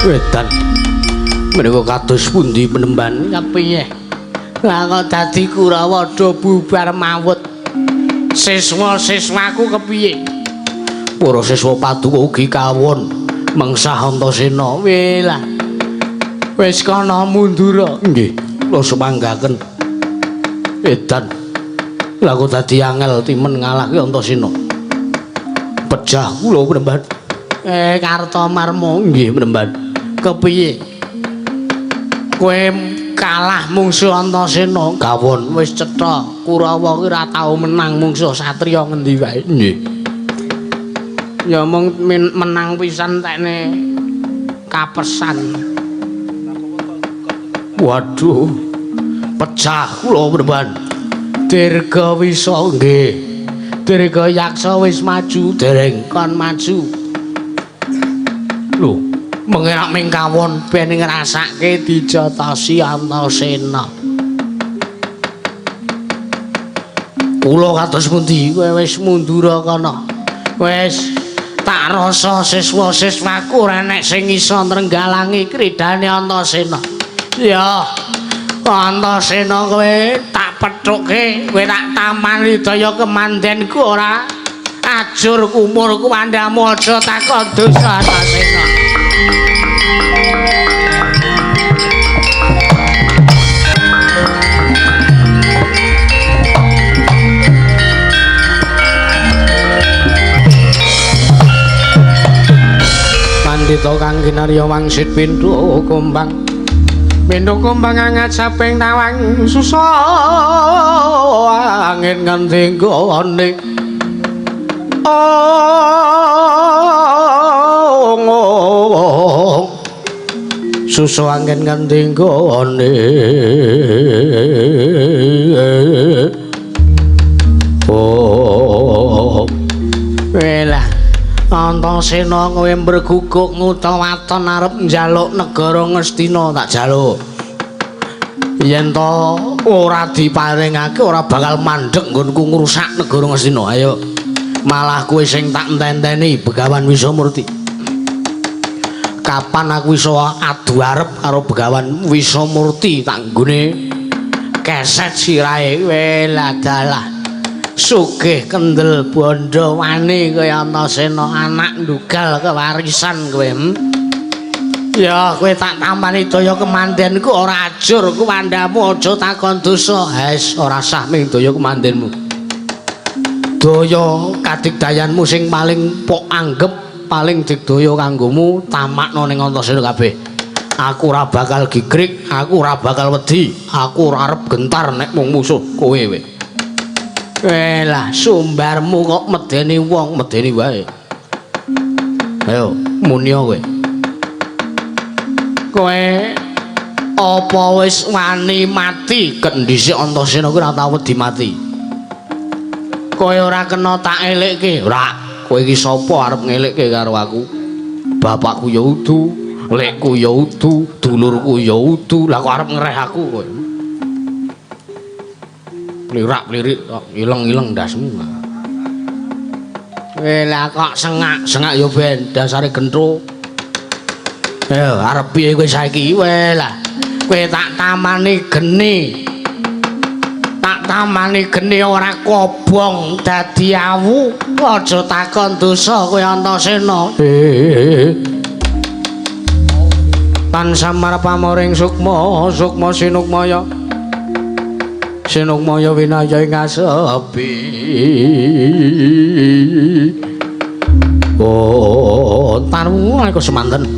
Wedan menika kados pundi penemban kepiye lah kok dadi Kurawadha bubar mawut siswa-siswaku kepiye para siswa Paduka ugi kawon mengsah Antasena welah wis kana mundur nggih kula semanggaken Wedan lah kok dadi angel timen ngalahke Antasena pejah kula penemban Kartomarma nggih penemban kepiye kowe kalah mungsuh Antasena gawon wis cetha Kurawa ki ora tau menang mungsuh satriya ngendi wae nggih ya mung menang pisan tekne kapesan waduh pecah kula penemban Dirga Wisa nggih Dirga Yaksa wis maju dereng kon maju lho mengerak ming kawon ben ngrasake dijatosi Antasena. Kula kados pundi kowe wis mundur kana. Wis tak rasa siswa-siswaku ora nek sing iso nrenggalangi kridane Antasena. Ya Antasena kowe tak pethuke, kowe tak tamani daya kemandenku ora ajur kumurku mandamu aja takon dosa Antasena. Pandita kang kinarya wangsit pindha kumbang angat saping tawang susah angin nganti gone susah angin nganti gone welah Antasena kowe berguguk ngutawaton arep njaluk negara Ngastina tak jaluk. Yen to ora diparingake ora bakal mandheg nggonku ngrusak negara Ngastina. Ayo. Malah kowe sing tak enteni Begawan Wisamurti. Kapan aku iso adu arep karo Begawan Wisamurti tak nggone keset sirahe welah dalah. Sugih kendel bondo wani kaya Antasena anak ndugal kewarisan kowe. Ya kowe tak tamani daya kemandenku ora ajur kuwandamu aja takon dosa. Hes ora sah ming daya kemandenmu. Daya kadigdayanmu sing paling pok anggep paling digdaya kanggomu tamakno ning Antasena kabeh. Aku ora bakal gigrik, aku ora bakal wedi, aku ora arep gentar nek mung musuh kowe we. Welah sumbarmu kok medeni wong medeni wae. Ayo munya kowe. Kowe apa wis wani mati kendhisik Antasena kuwi ora tau wedi mati. Kowe ora kena tak elikke, ora. Kowe iki sapa arep ngelikke karo aku? Bapakku ya udu, lekku ya udu, dulurku ya udu, lah kok arep ngereh aku kowe. Plirak-plirik ileng-ileng ndasmu. Lah kok sengak ya ben dasare gentho. Ayo arep piye kowe saiki? Lah kowe tak tamani geni. Tak tamani geni ora kobong dadi awu. Aja takon dosa kowe Antasena. Tansah marpamoring sukma, sukma sinukmaya. Sinukmaya winaya ing asepi. Oh, tarmu aku semanten.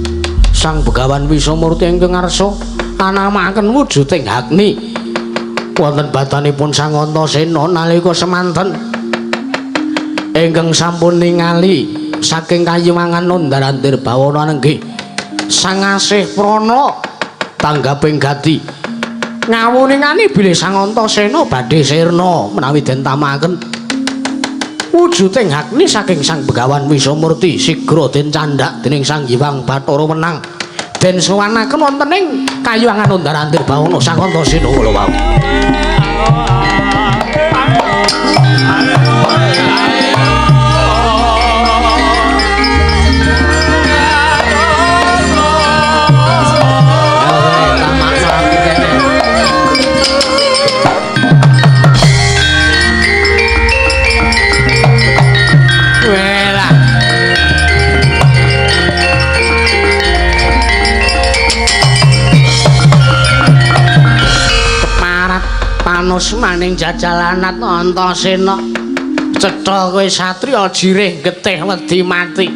Sang Begawan Wisamurti ingkang ngarsa anamaken wujuding Agni. Wonten badanipun Sang Antasena nalika semanten ingkang sampun ningali saking kayiwangan Nondarantir Bawana nenggih Sang Asih Prana tanggaping gati. Ngawuningani bilih Sang Antasena badhe sirna menawi den tamaken wujuding Agni saking Sang Begawan Wisamurti sigra den candhak dening Sang Hyang Bathara Wenang den suwanaken wonten ing kayuwangan Nondarantir Bawana Sang Antasena kula wau. manus maning jajalanat Antasena. Cetha kowe satriya jireh getih wedi mati.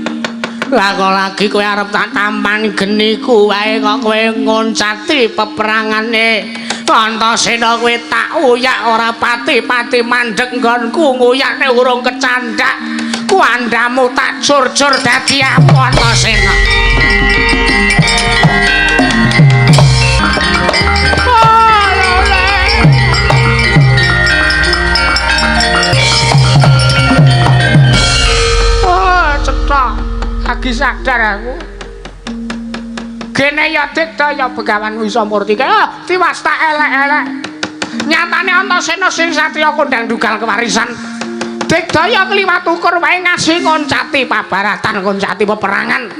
Lah kok lagi kowe arep tak tampani geniku wae kok kowe ngoncati peperangane. Antasena kowe tak uyak ora pati-pati mandeg nggonku nguyakne urung kecandhak. Kuandamu tak jur-jur dadi awu Antasena. Lagi sadar aku. Gene ya Dikdaya Begawan Wisamurti kaya tiwas tak elek-elek. Nyatane Antasena sing satriya kondang dugal kewarisan. Dikdaya kliwat ukur wae ngasih ngoncati pabaratan, ngoncati peperangan.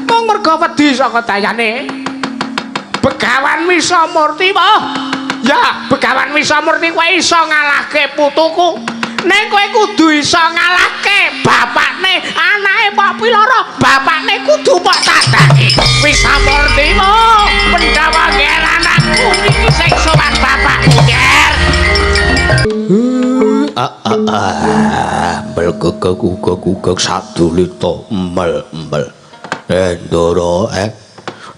Mung merga wedi saka dayane Begawan Wisamurti po. Ya, Begawan Wisamurti kowe iso ngalahke putuku. Nek kowe kudu iso ngalahke bapakne, anake Pak Piloro, bapakne kudu mbok tandhaki. Wisamurti mo, Pandhawa ger anakku iki sing sowan bapakku ger. Belgegek sadulita embel-embel.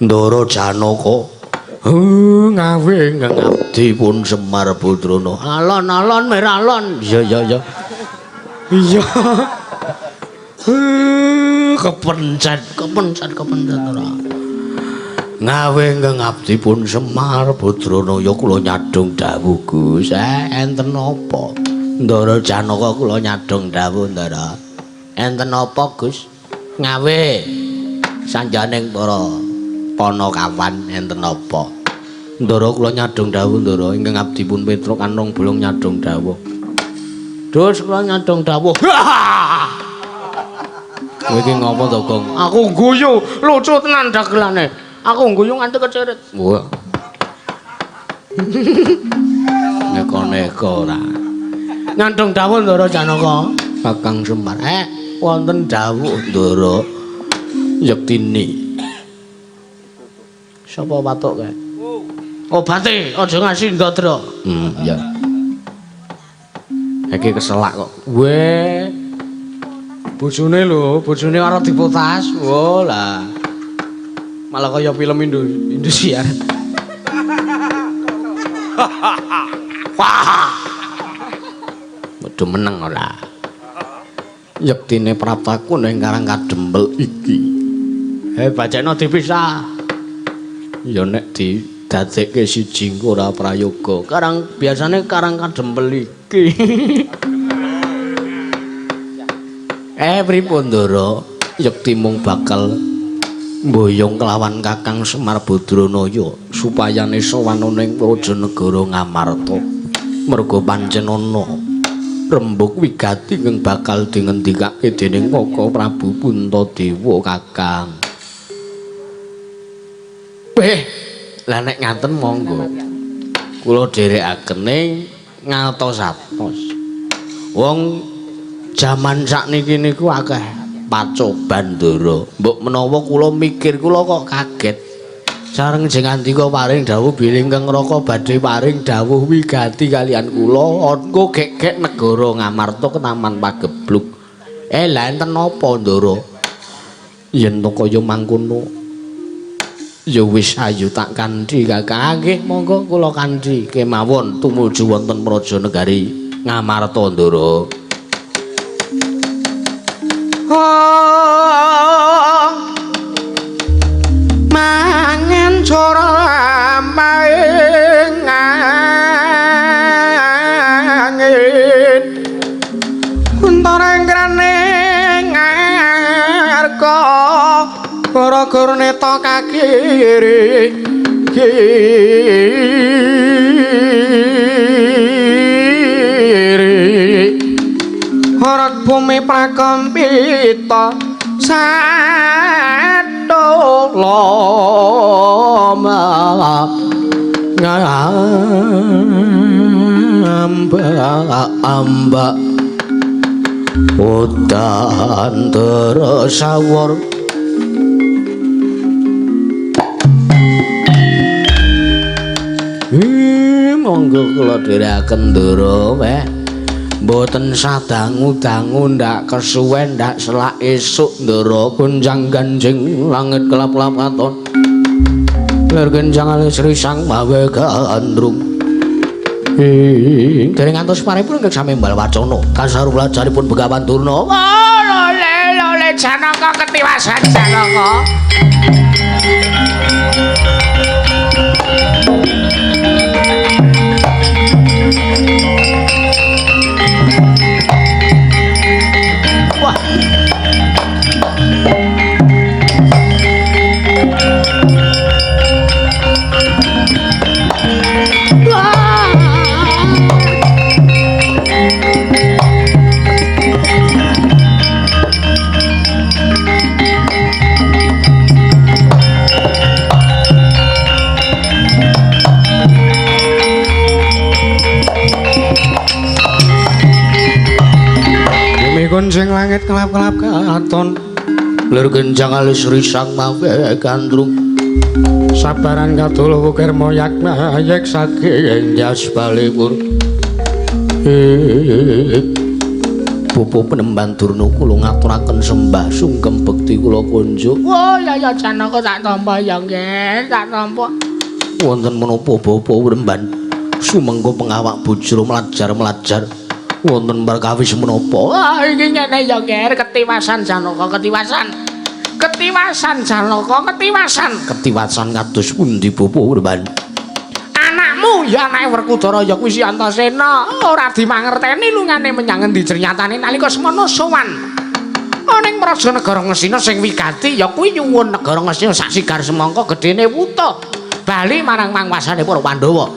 Ndara Janaka. Ngawe ngabdi pun Semar Putrana. Alon-alon meralon. Iya. Kepencet ora. Ngawe ngabdi pun Semar Putrana ya kula nyadhong dawuh Gus. Enten apa? Ndara Janaka kula nyadhong dawuh Ndara. Enten apa Gus? Ngawe sanjaning para Panakawan enten apa? Ndara kula nyadhong dawuh Ndara ingkang abdi pun Petruk Anung Bolong nyadhong dawuh. Dus kula nyadhong dawuh. Kowe iki ngopo to, Gong? Aku guyu, lucu tenan dagelane. Aku guyu nganti kecerit. Wah. Neko-neko ora. Nyadhong dawuh Ndara Janaka. Kakang Semar. Wonten dawuh Ndara Yektini. Sapa watuk kae? Obate aja ngasih ndadra. Ya. Iki keselak kok. Weh. Bojone lho, bojone ora dipotas. Oh lah. Malah kaya film Indosiar. Wah. Medho meneng ora. Yektine Praptaku ning Karang Kadempel iki. Bacana dipisah. Ya nek didadekke siji engko ora prayoga. Biasane Karang Kadempel iki. Pripun Ndara? Yekti mung bakal mboyong kelawan Kakang Semar Badranaya supayane sowan ning Prajanegara Ngamarta. Merga pancen ana rembug wigati kang bakal dingendikake dening Kaka Prabu Puntadewa Kakang. Lah nek ngaten monggo. Kula dherekaken ngatos-atos. Wong jaman sakniki niku akeh pacoban Ndara. Mbok menawa kula mikir kula kok kaget. Sareng jeng andika paring dawuh bilih Kang Raka badhe paring dawuh wigati kalian kula engko gek-gek negara Ngamarta kenaman pagebluk. Lah enten napa Ndara? Yen to kaya mangkono ya wis ayu tak kandhi Kakang. Nggih monggo kula kandhi kemawon tumuju wonten Prajanegari Ngamarta Ndara. Mangen cora maing angin untareng grane ngarka gara-gara neta kakiri Harat bumi prakempita sadoloma ngamba udan tersawur Monggo kula dherekaken ndara weh. Mboten sadangu-dangu ndak kesuwen ndak selak esuk ndara gonjang ganjing langit kelap-kelap katon. Ler genjang alis Sri Sang Maha Gandrung. Dereng ngantos paripun ingkang sami mbal wacana kasaruplajaripun Begawan Durna. Lole Janaka ketiwasan Janaka. Wah. Gonceng langit kelap-kelap katon lir genjang alis Sri Sang Maha Gandrung sabaran kadula wukir moyak mayek saking jasbalipun Pupu Penemban Durna kula ngaturaken sembah sungkem bekti kula kunjuk. Oh ya Janaka tak tampa ya nggih tak tampa wonten menapa Bapak Penemban sumengko pengawak bujra melajar wonten perkawis menapa? Ah iki ngene ya, Ger, ketiwasan Janaka, ketiwasan. Ketiwasan Janaka, ketiwasan. Ketiwasan kados pundi, Bapak Urban? Anakmu ya anake Werkudara ya kuwi si Antasena, ora dimangerteni lungane menyang endi jernyatane nalika semana sowan. Ning Prajanegara Ngastina sing wigati ya kuwi nyuwun negara Ngastina sak sigar semangka gedene wuta bali marang mangwasane para Pandhawa.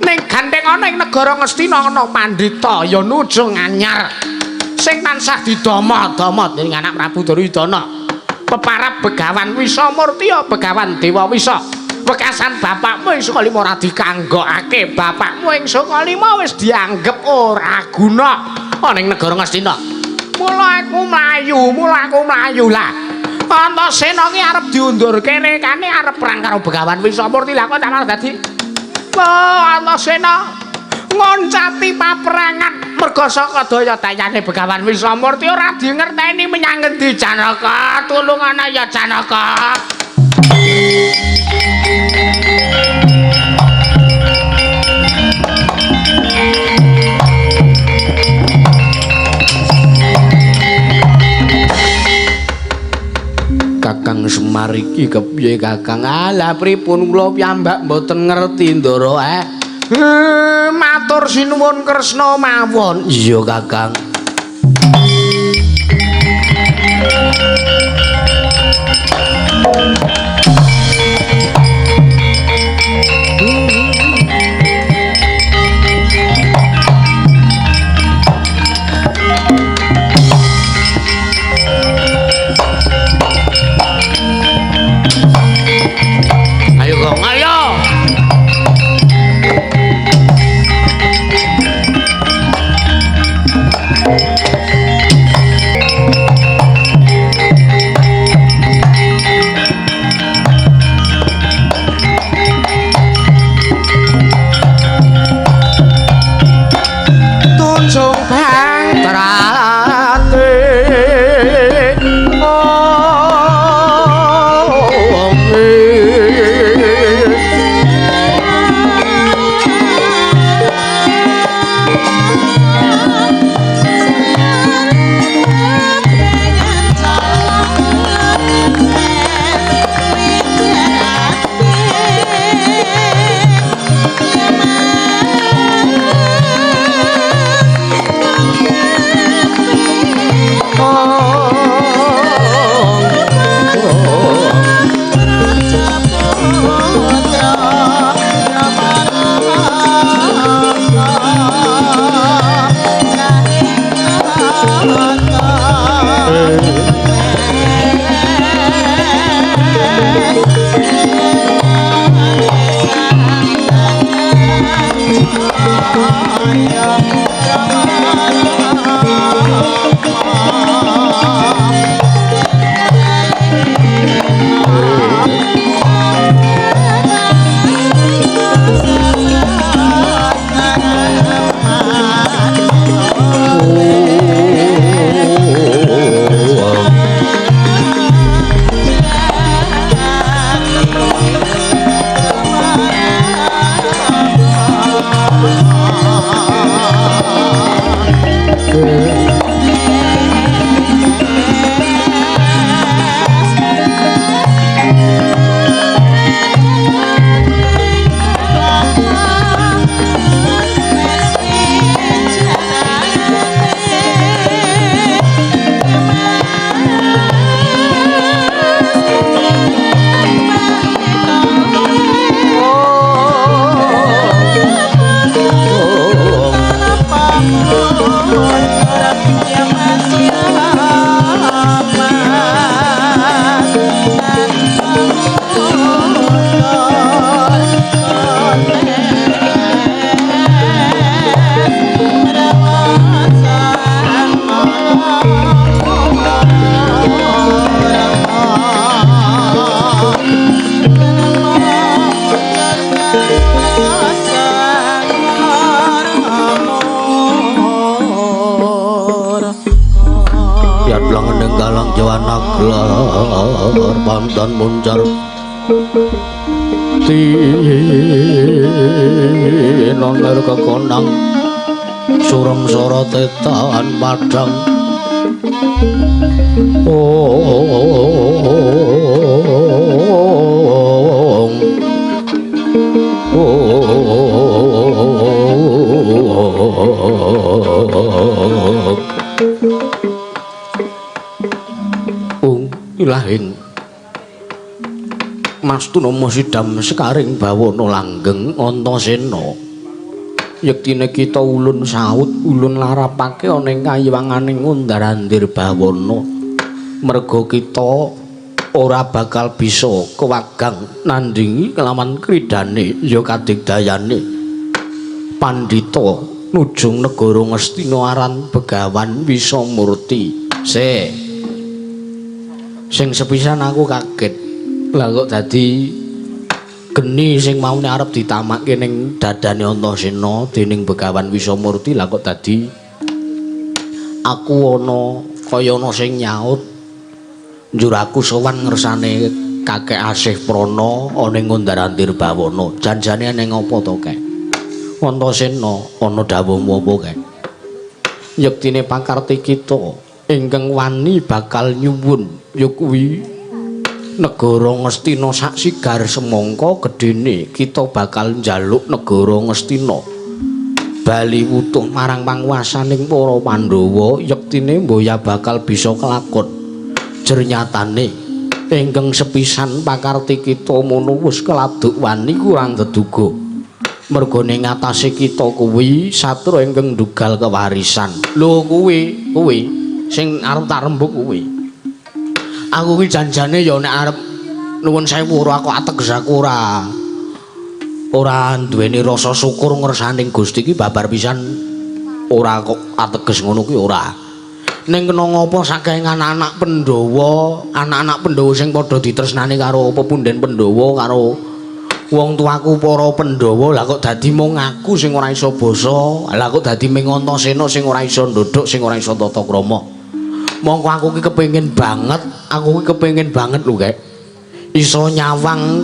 Ning gandeng ana ing negara Ngastina ana pandhita ya nuju nganyar sing tansah didama-dama dening anak Prabu Duryudana peparab Begawan Wisamurti Begawan Dewa Wisa wekasan bapakmu ing Sukalima ora dikanggokake bapakmu ing Sukalima wis dianggep ora guna ana ing negara Ngastina mula aku mlayu lah Antasena ki arep diundur kene kane arep perang karo Begawan Wisamurti lah kok tak dadi Antasena ngoncati paperangan merga saka daya dayane Begawan Wisamurti ora dingerteni menyang endi Janaka tulung ana ya Janaka Kakang Semar iki kepiye Kakang? Lah pripun kula piyambak mboten ngerti ndara matur sinuwun Kresna mawon. Iya Kakang. lar pandan muncar noner kekonang surem sora tetan padang ilahing Mastuna sidam sekaring bawana langgeng Antasena yektine kita ulun saut ulun larapake ana ing kayiwanganing Undarandir bawana merga kita ora bakal bisa kewagang nandingi kelawan kridane ya kadigdayane pandhita nujung negara Ngastina aran Begawan Wisamurti sing sepisan aku kaget lah kok dadi geni sing maune arep ditamakke ning dadane Antasena dening Begawan Wisamurti lah kok dadi aku ana kaya ana sing nyaut njur aku sowan ngersane kakek Asih Prana ana ing Undarandir bawana janjane ning apa to kek Antasena ana dawuhmu apa kek yektine pakarti kita ingkang wani bakal nyuwun ya kuwi negara Ngastina sak sigar semangka gedene kita bakal njaluk negara Ngastina bali wutuh marang panguwasaning para Pandhawa yektine mboya bakal bisa kelakon jernyatane ingkang sepisan pakarti kita mono wis keladuk wani kurang teduga merga ning ngatasé kita kuwi satra ingkang ndugal kewarisan lho kuwi sing arep tak rembug kuwi aku ki janjane ya nek arep nuwun sewu ora kok ateges aku ora duweni rasa syukur ngersaning Gusti ki babar pisan ora kok ateges ngono kuwi ora ning kena ngapa saking anak-anak Pandhawa sing padha ditresnani karo pepunden Pandhawa karo wong tuaku para Pandhawa lah kok dadi mung aku sing ora iso basa lah kok dadi ming Antasena sing ora iso ndodhok sing ora iso tata krama mongko aku ki kepengin banget lho kek iso nyawang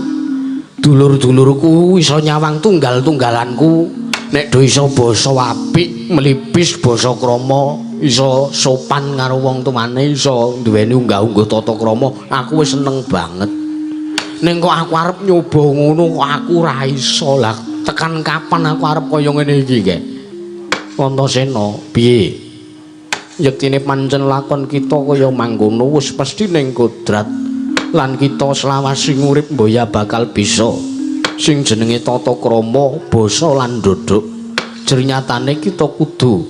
dulur-dulurku iso nyawang tunggal-tunggalanku nek do iso basa apik melipis basa krama iso sopan karo wong tuane iso duweni unggah-ungguh tata krama aku wis seneng banget ning kok aku arep nyoba ngono kok aku ora iso lah tekan kapan aku arep kaya ngene iki kek Antasena piye yektine pancen lakon kita kaya mangkono wis mesti ning kodrat lan kita selawasing urip mboya bakal bisa sing jenenge tata krama basa lan ndodhok jernyatane kita kudu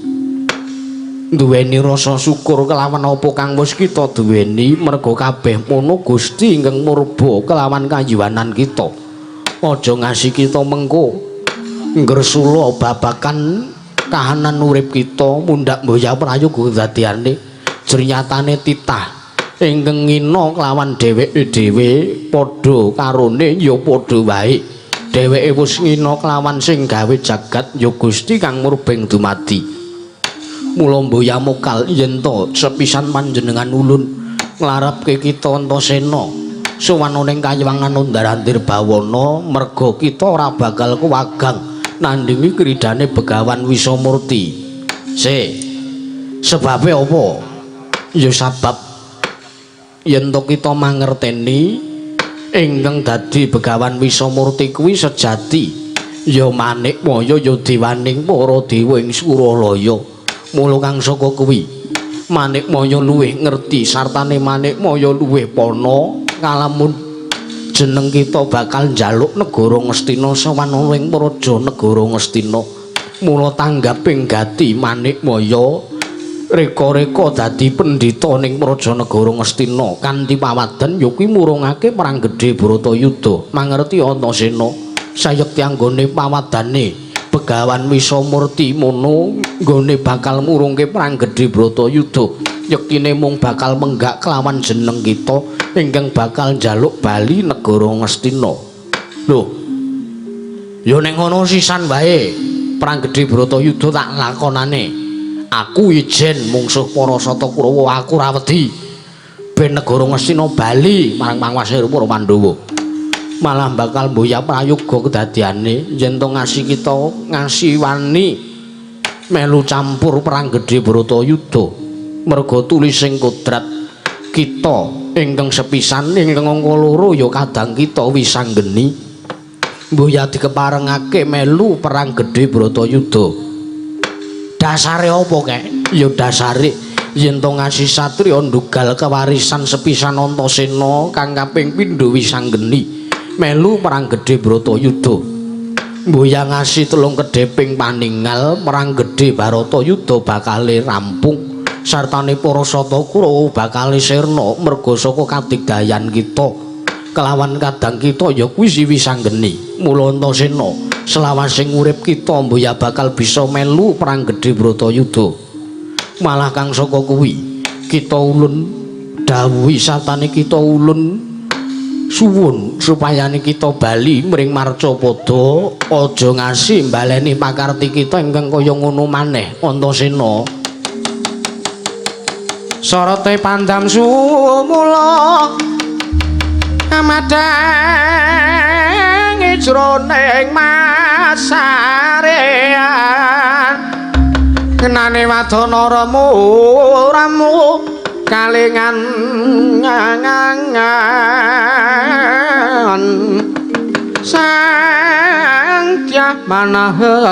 duweni rasa syukur kelawan apa kang wis kita duweni merga kabeh mono Gusti ingkang murba kelawan kayiwanan kita aja ngasi kita mengko ngresula babakan kahanan urip kita mundhak mboya prayoga dadiane jernyatane titah ingkang ngina kelawan dheweke dhewe padha karone ya padha wae dheweke wis ngina kelawan sing gawe jagat ya Gusti kang murbeng dumadi mula mboya mokal yen to sepisan panjenengan ulun nglarepke kita Antasena sowan ning kayiwangan Undarandir bawana merga kita ora bakal kuwagang nandingi kridane Begawan Wisamurti sebabe apa ya sabab yen to kita mangerteni ingkang dadi Begawan Wisamurti kuwi sejati ya Manikmaya ya dewaning para dewa ing Suralaya mula kang saka kuwi Manikmaya luwih ngerti sartane Manikmaya luwih pana kalamun jeneng kita bakal njaluk negara Ngastina sowan ing praja negara Ngastina mula tanggaping gati Manikmaya reka-reka dadi pendhita ning praja negara Ngastina kanthi pawaden ya kuwi murungake perang gedhe Bratayuda mangerti Antasena sayekti anggone pawadane Begawan Wisamurti mono nggone bakal murungke perang gedhe Bratayuda yektine mung bakal menggak kelawan jeneng kita ingkang bakal njaluk bali negara Ngastina lho ya ning ngono sisan wae perang gedhe Bratayuda tak lakonane aku ijen mungsuh para Sata Kurawa aku ra wedi ben negara Ngastina bali marang panguwasane para Pandhawa. Malah bakal mboya prayoga kedadiane yen to ngasi kita ngasi wani melu campur perang gedhe Bratayuda. Merga tulising kodrat kita ingkang sepisan ingkang angka loro ya kadang kita wisanggeni mboya dikeparengake melu perang gedhe Bratayuda. Dasare apa kek? Ya dasare yen to ngasi satriya ndugal kewarisan sepisan Antasena kang kaping pindho wisanggeni melu perang gedhe Bratayuda. Mboya ngasi telung kedheping paninggal perang gedhe Bratayuda bakale rampung sartane para Sata Kurawa bakale sirna merga saka kadigdayan kita kelawan kadang kita ya kuwi wisanggeni. Mula Antasena selawasing urip kita mboya bakal bisa melu perang gedhe Bratayuda. Malah kang saka kuwi kita ulun dawuhi sartane kita ulun suwun supayane kita bali mring Marcapada aja ngasi mbaleni pakarti kita ingkang kaya ngono maneh Antasena. Sarate pandam sumula amadang jroning masarean kenane wadana ramu kalingan ngangan sang tyah manahanku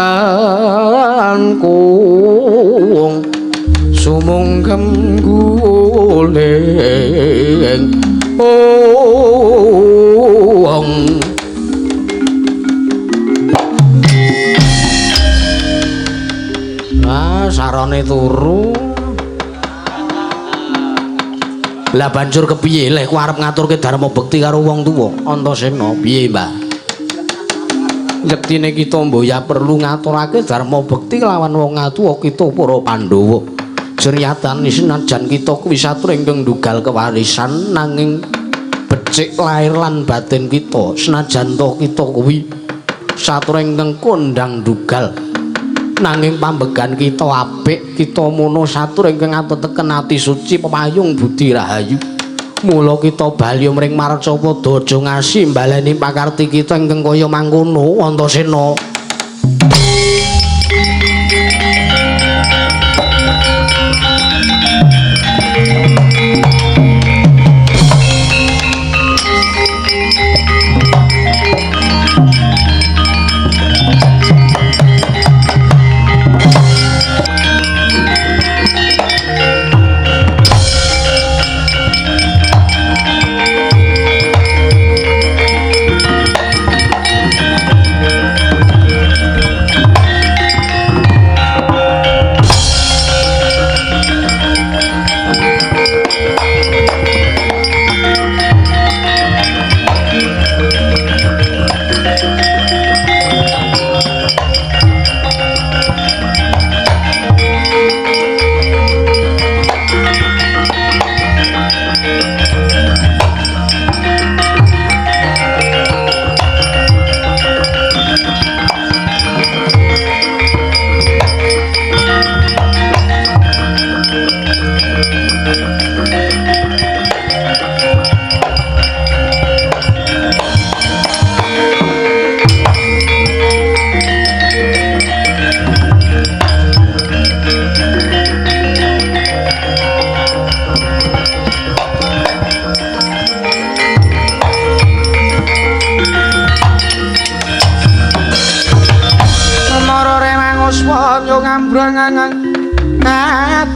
sumungkem guling sarane turu. Lah banjur kepiye leh ku arep ngaturke dharma bekti karo wong tuwa Antasena piye Mbah? Yektine kita mboya perlu ngaturake dharma bekti lawan wong atuwa kita para Pandhawa. Jeriatan senajan kita kuwi satru ingkang ndugal kewarisan nanging becik lair lan batin kita senajan to kita kuwi satru ingkang kondang ndugal nanging pambegan kita apik kita mono satur ingkang atuteken ati suci pepayung budi rahayu. Mula kita bali mring Marcapada aja ngasi mbaleni pakarti kita ingkang kaya mangkono Antasena.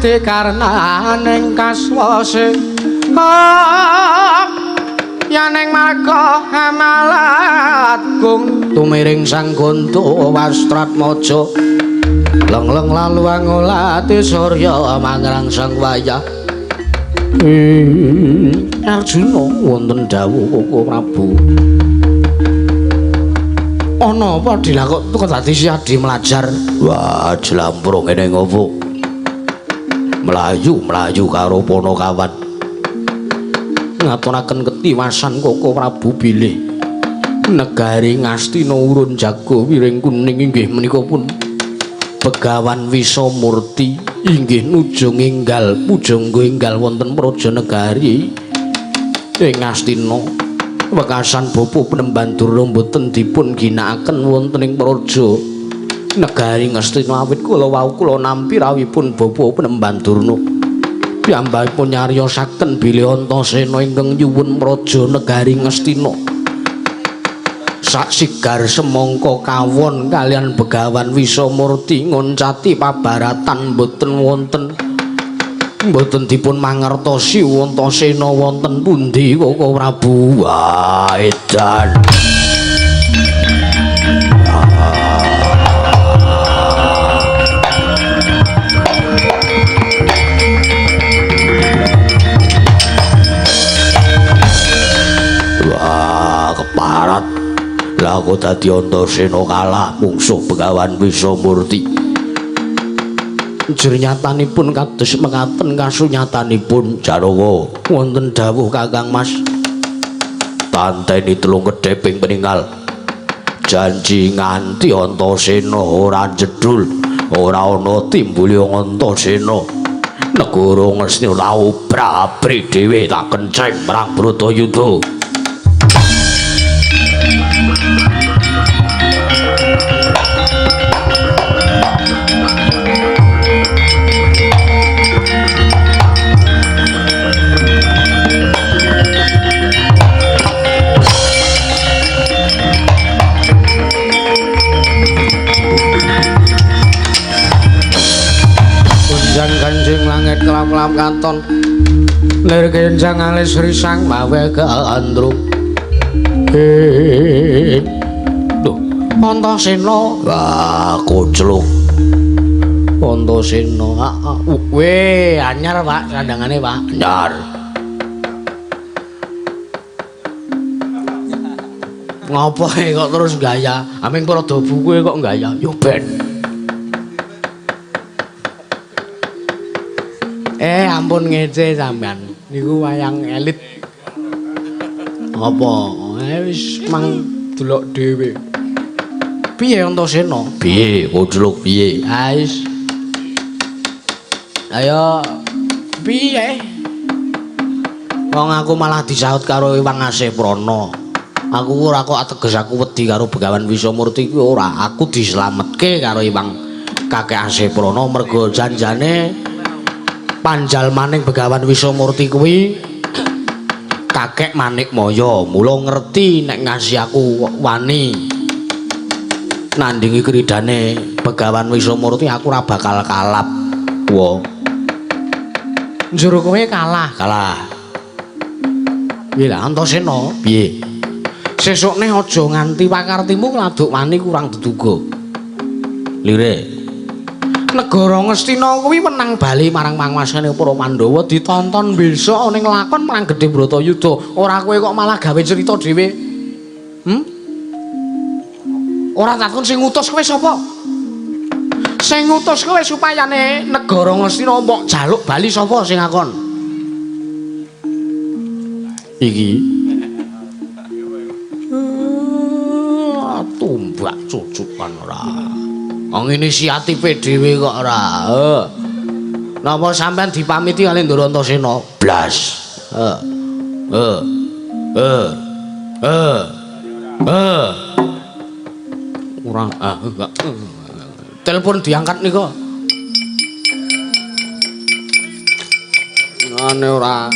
Ati karnaning kaswase yaning marga hamalatgung tumiring sang gonto wastratmaja lengleng laluang ngolati surya mangrang sang wayah Arjuna wonten dawuh Koko Prabu ana apa dilakok kok dadi siadi melajar. Wah jlampro ngene ngopo melayu karo Panakawan ngaturaken ketiwasan Koko Prabu bilih negari Ngastina urun jago wiring kuning inggih menika pun Begawan Wisamurti inggih nuju enggal pujangga enggal wonten Praja Negari ing Astina wekasan bapa Penemban Durna boten dipun ginakaken wonten ing Praja Negari Ngastina awit kula wau kula nampi rawuhipun bapa Penemban Durna piyambakipun nyariosaken bilih Antasena ingkang nyuwun Praja Negari Ngastina sak sigar semangka kawon kalian Begawan Wisamurti ngoncati pabaratan boten wonten mboten dipun mangertosi Antasena wonten pundi Koko Prabu edan wah keparat lah kok dadi Antasena kalah mungsuh Begawan Wisamurti jernyatanipun kados mekaten kasunyatanipun Jarawa wonten dawuh Kakang Mas tanteni telung kedheping peninggal janji nganti Antasena ora jedul ora ana timbuli Antasena negara Ngastina ora obrak-abrik dhewe tak kenceng marang Bratayuda Kanjeng langit kelap-kelap kanton lir kenjang alis risang mawe keandrung duh Antasena wah kocluk Antasena we anyar Pak sandangane Pak anyar ngopo kok terus gaya aming para dabu kowe kok gaya yo ben ampun ngece sampean niku wayang elit apa wis mang delok dhewe piye Antasena piye kocluk piye wis ayo piye wong aku malah disaut karo Iwang Aseprana aku ora kok ateges aku wedi karo Begawan Wisamurti kuwi ora aku dislametke karo Iwang Kakek Aseprana mergo janjane panjal maning Begawan Wisamurti kuwi kakek Manikmaya mula ngerti nek ngasih aku wani nandingi kridane Begawan Wisamurti aku ora bakal kalap wa njur kowe kalah piye lah Antasena piye sesukne aja nganti pakartimu ngladuk wani kurang deduga lire negara Ngastina kuwi menang bali marang panguwasane para Pandhawa ditonton besok ning lakon marang Gedhe Bratayuda ora kowe kok malah gawe cerita dhewe ora takon sing ngutus kowe sapa sing ngutus kowe supayane negara Ngastina mbok jaluk bali sapa sing ngakon iki tumbak cucukan ora wong inisiatife dhewe kok ora. Napa sampean dipamiti kali Ndara Antasena? Blas. Ora enggak. Telepon diangkat nika. Ane ora.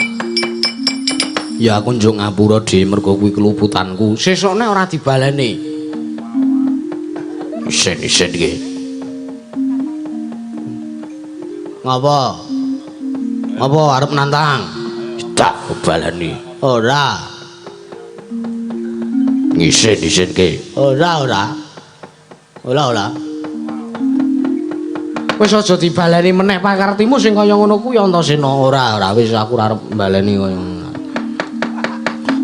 Ya aku njuk ngapura dhewe mergo kuwi keluputanku. Sesukne ora dibaleni. Isen iki. Ngapa? Ngapa arep nantang? Tak balani. Ora. Ngisen ke. Ora. Wis aja dibaleni meneh pakartimu sing kaya ngono kuwi Antasena. Ora wis aku ora arep baleni kaya ngono.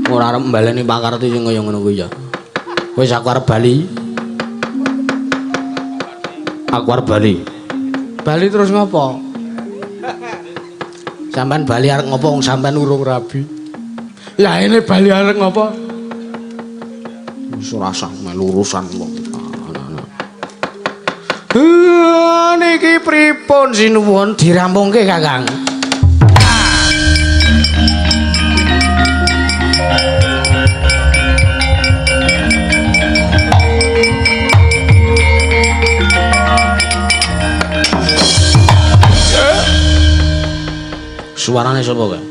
Ora arep baleni pakarti sing kaya ngono kuwi ya. Wis aku arep bali. Aku arep bali. Bali terus ngopo? Sampean bali arep ngopo wong sampean urung rabi? Ya ini bali arep ngopo? Wis ora usah melu urusan kok. Niki pripun sinuwun dirampungke Kakang? Suarane sapa kok?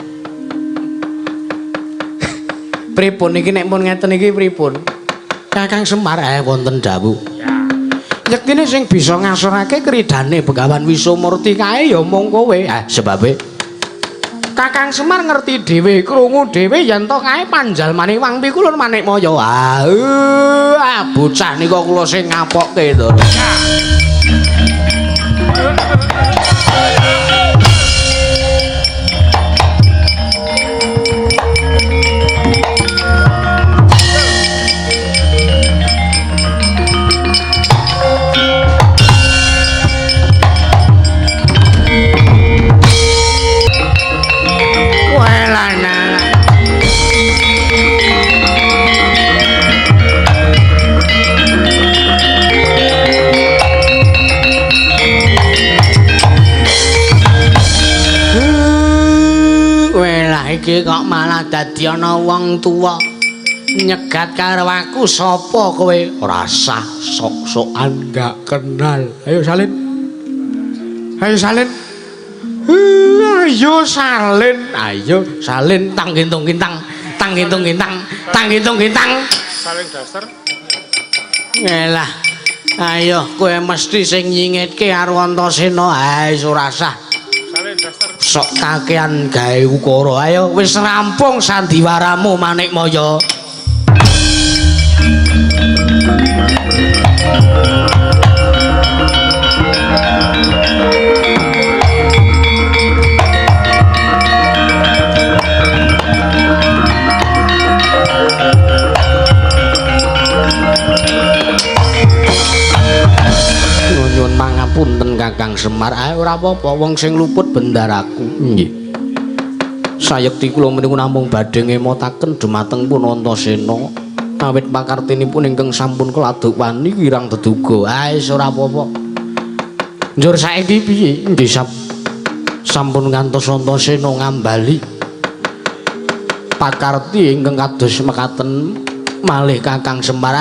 Pripun iki nek pun ngeten iki pripun? Kakang Semar wonten dawuh. Yektine sing bisa ngasorake kridane Begawan Wisumurti kae ya mung kowe. Sebabe Kakang Semar ngerti dhewe, krungu dhewe yen to kae panjalmane Wang Pikulun Manikmaya. Bocah nika kula sing ngapokke to. Iki kok malah dadi ana wong tuwa nyegat karo aku sapa kowe? Ora sah sok-sokan gak kenal. Ayo salin. Ayo salin. Ayo salin. Ayo salin tang gintung gintang. Tang gintung gintang. Tang gintung gintang. Saling dasar. Ngelah. Ayo kowe mesti sing nyingitke karo Antasena. Ora sah. Sok kakean gawe ukara. Ayo wis rampung sandiwaramu Manikmaya. Nyuwun mangapunten Kakang Semar. Ora apa-apa wong sing luput bendaraku. Nggih. Sayekti kula menika namung badhe ngemotaken dumateng pun Antasena. Awit pakartinipun ingkang sampun keladuk wani kirang deduga. Wis ora apa-apa. Njur saiki piye? Nggih sampun ngantos Antasena ngambali. Pakarti ingkang kados mekaten malih Kakang Semar.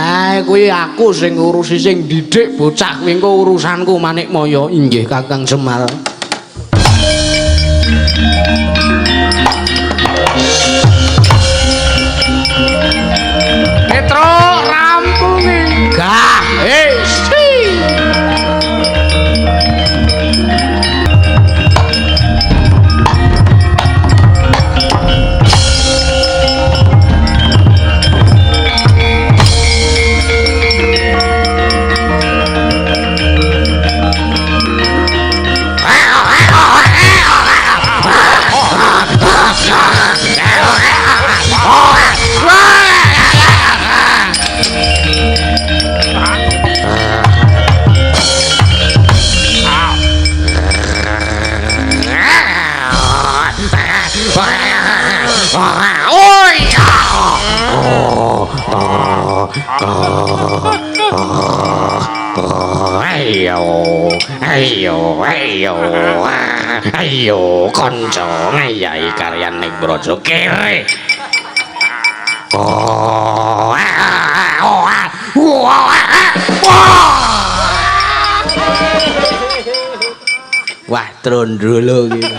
Kuwi aku sing ngurusi sing didik bocah kuwi engko urusanku Manikmaya. Inggih Kakang Semar. Petro rampung enggak. Ayo kanca ngayahi karyan ning Braja kere. Wah, trondolo iki.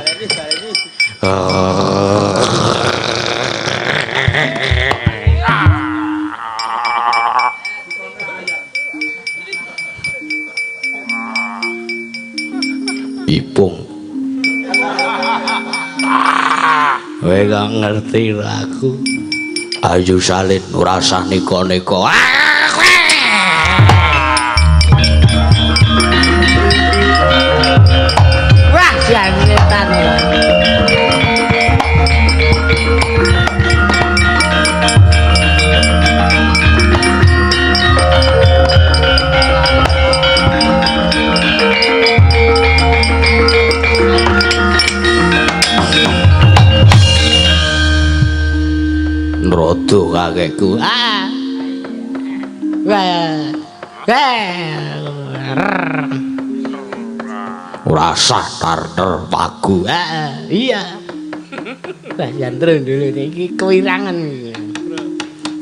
Ipung. Kowe gak ngerti aku. Ayo salin ora usah neka-neka. Wah, janetan. Nrodo kakekku. Rasa tarter pagu. Iya. Mbah Yandra dulu iki kewirangan.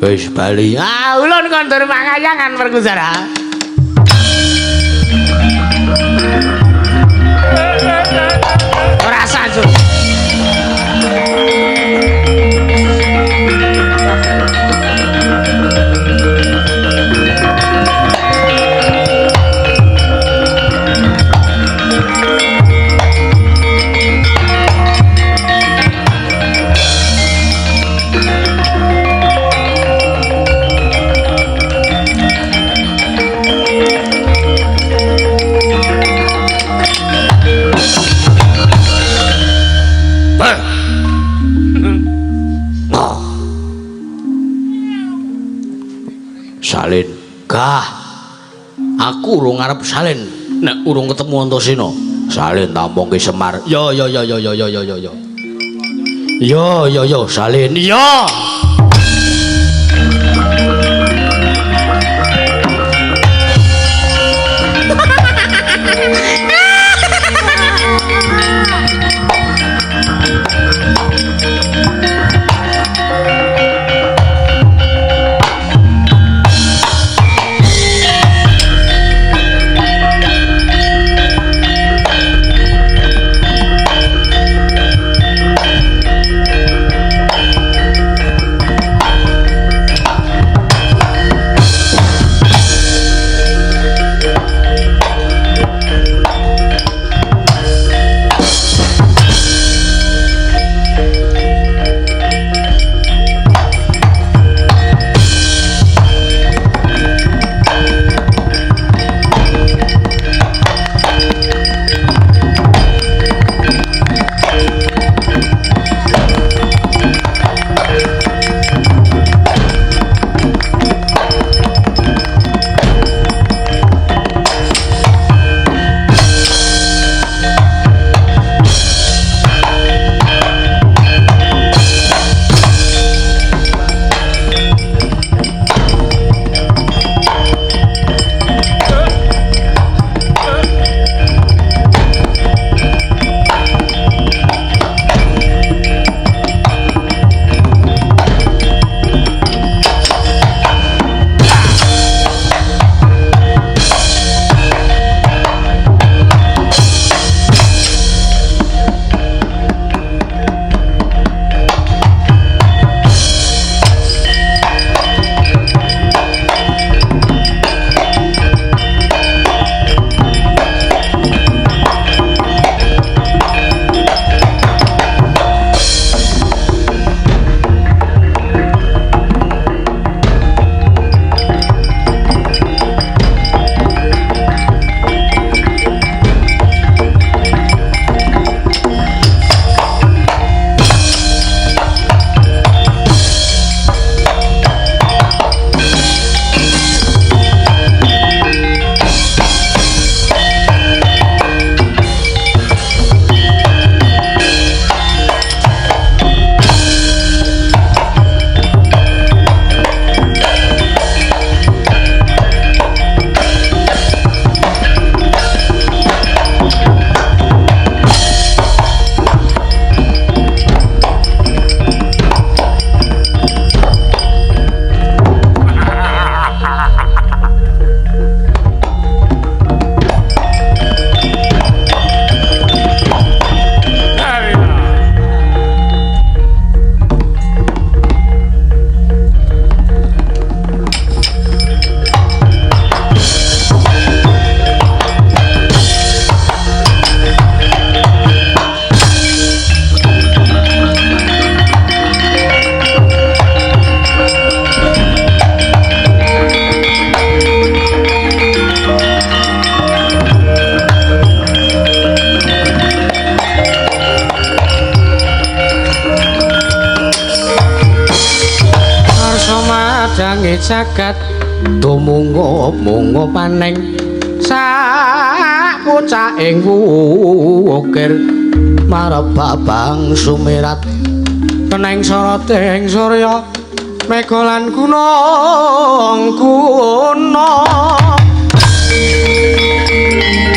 Wis bali. Ulun kondur pangayangan Perkusara. Ora sajo. Salin, Kah. Aku urung arep salin. Nek urung ketemu Antasena. Salin tampung ki Semar. Yo, salin. Yo. sange jagat tumungo-mungo paning sak pucaking wukir marep babang sumirat keneng soroting surya mega lan gunung Thank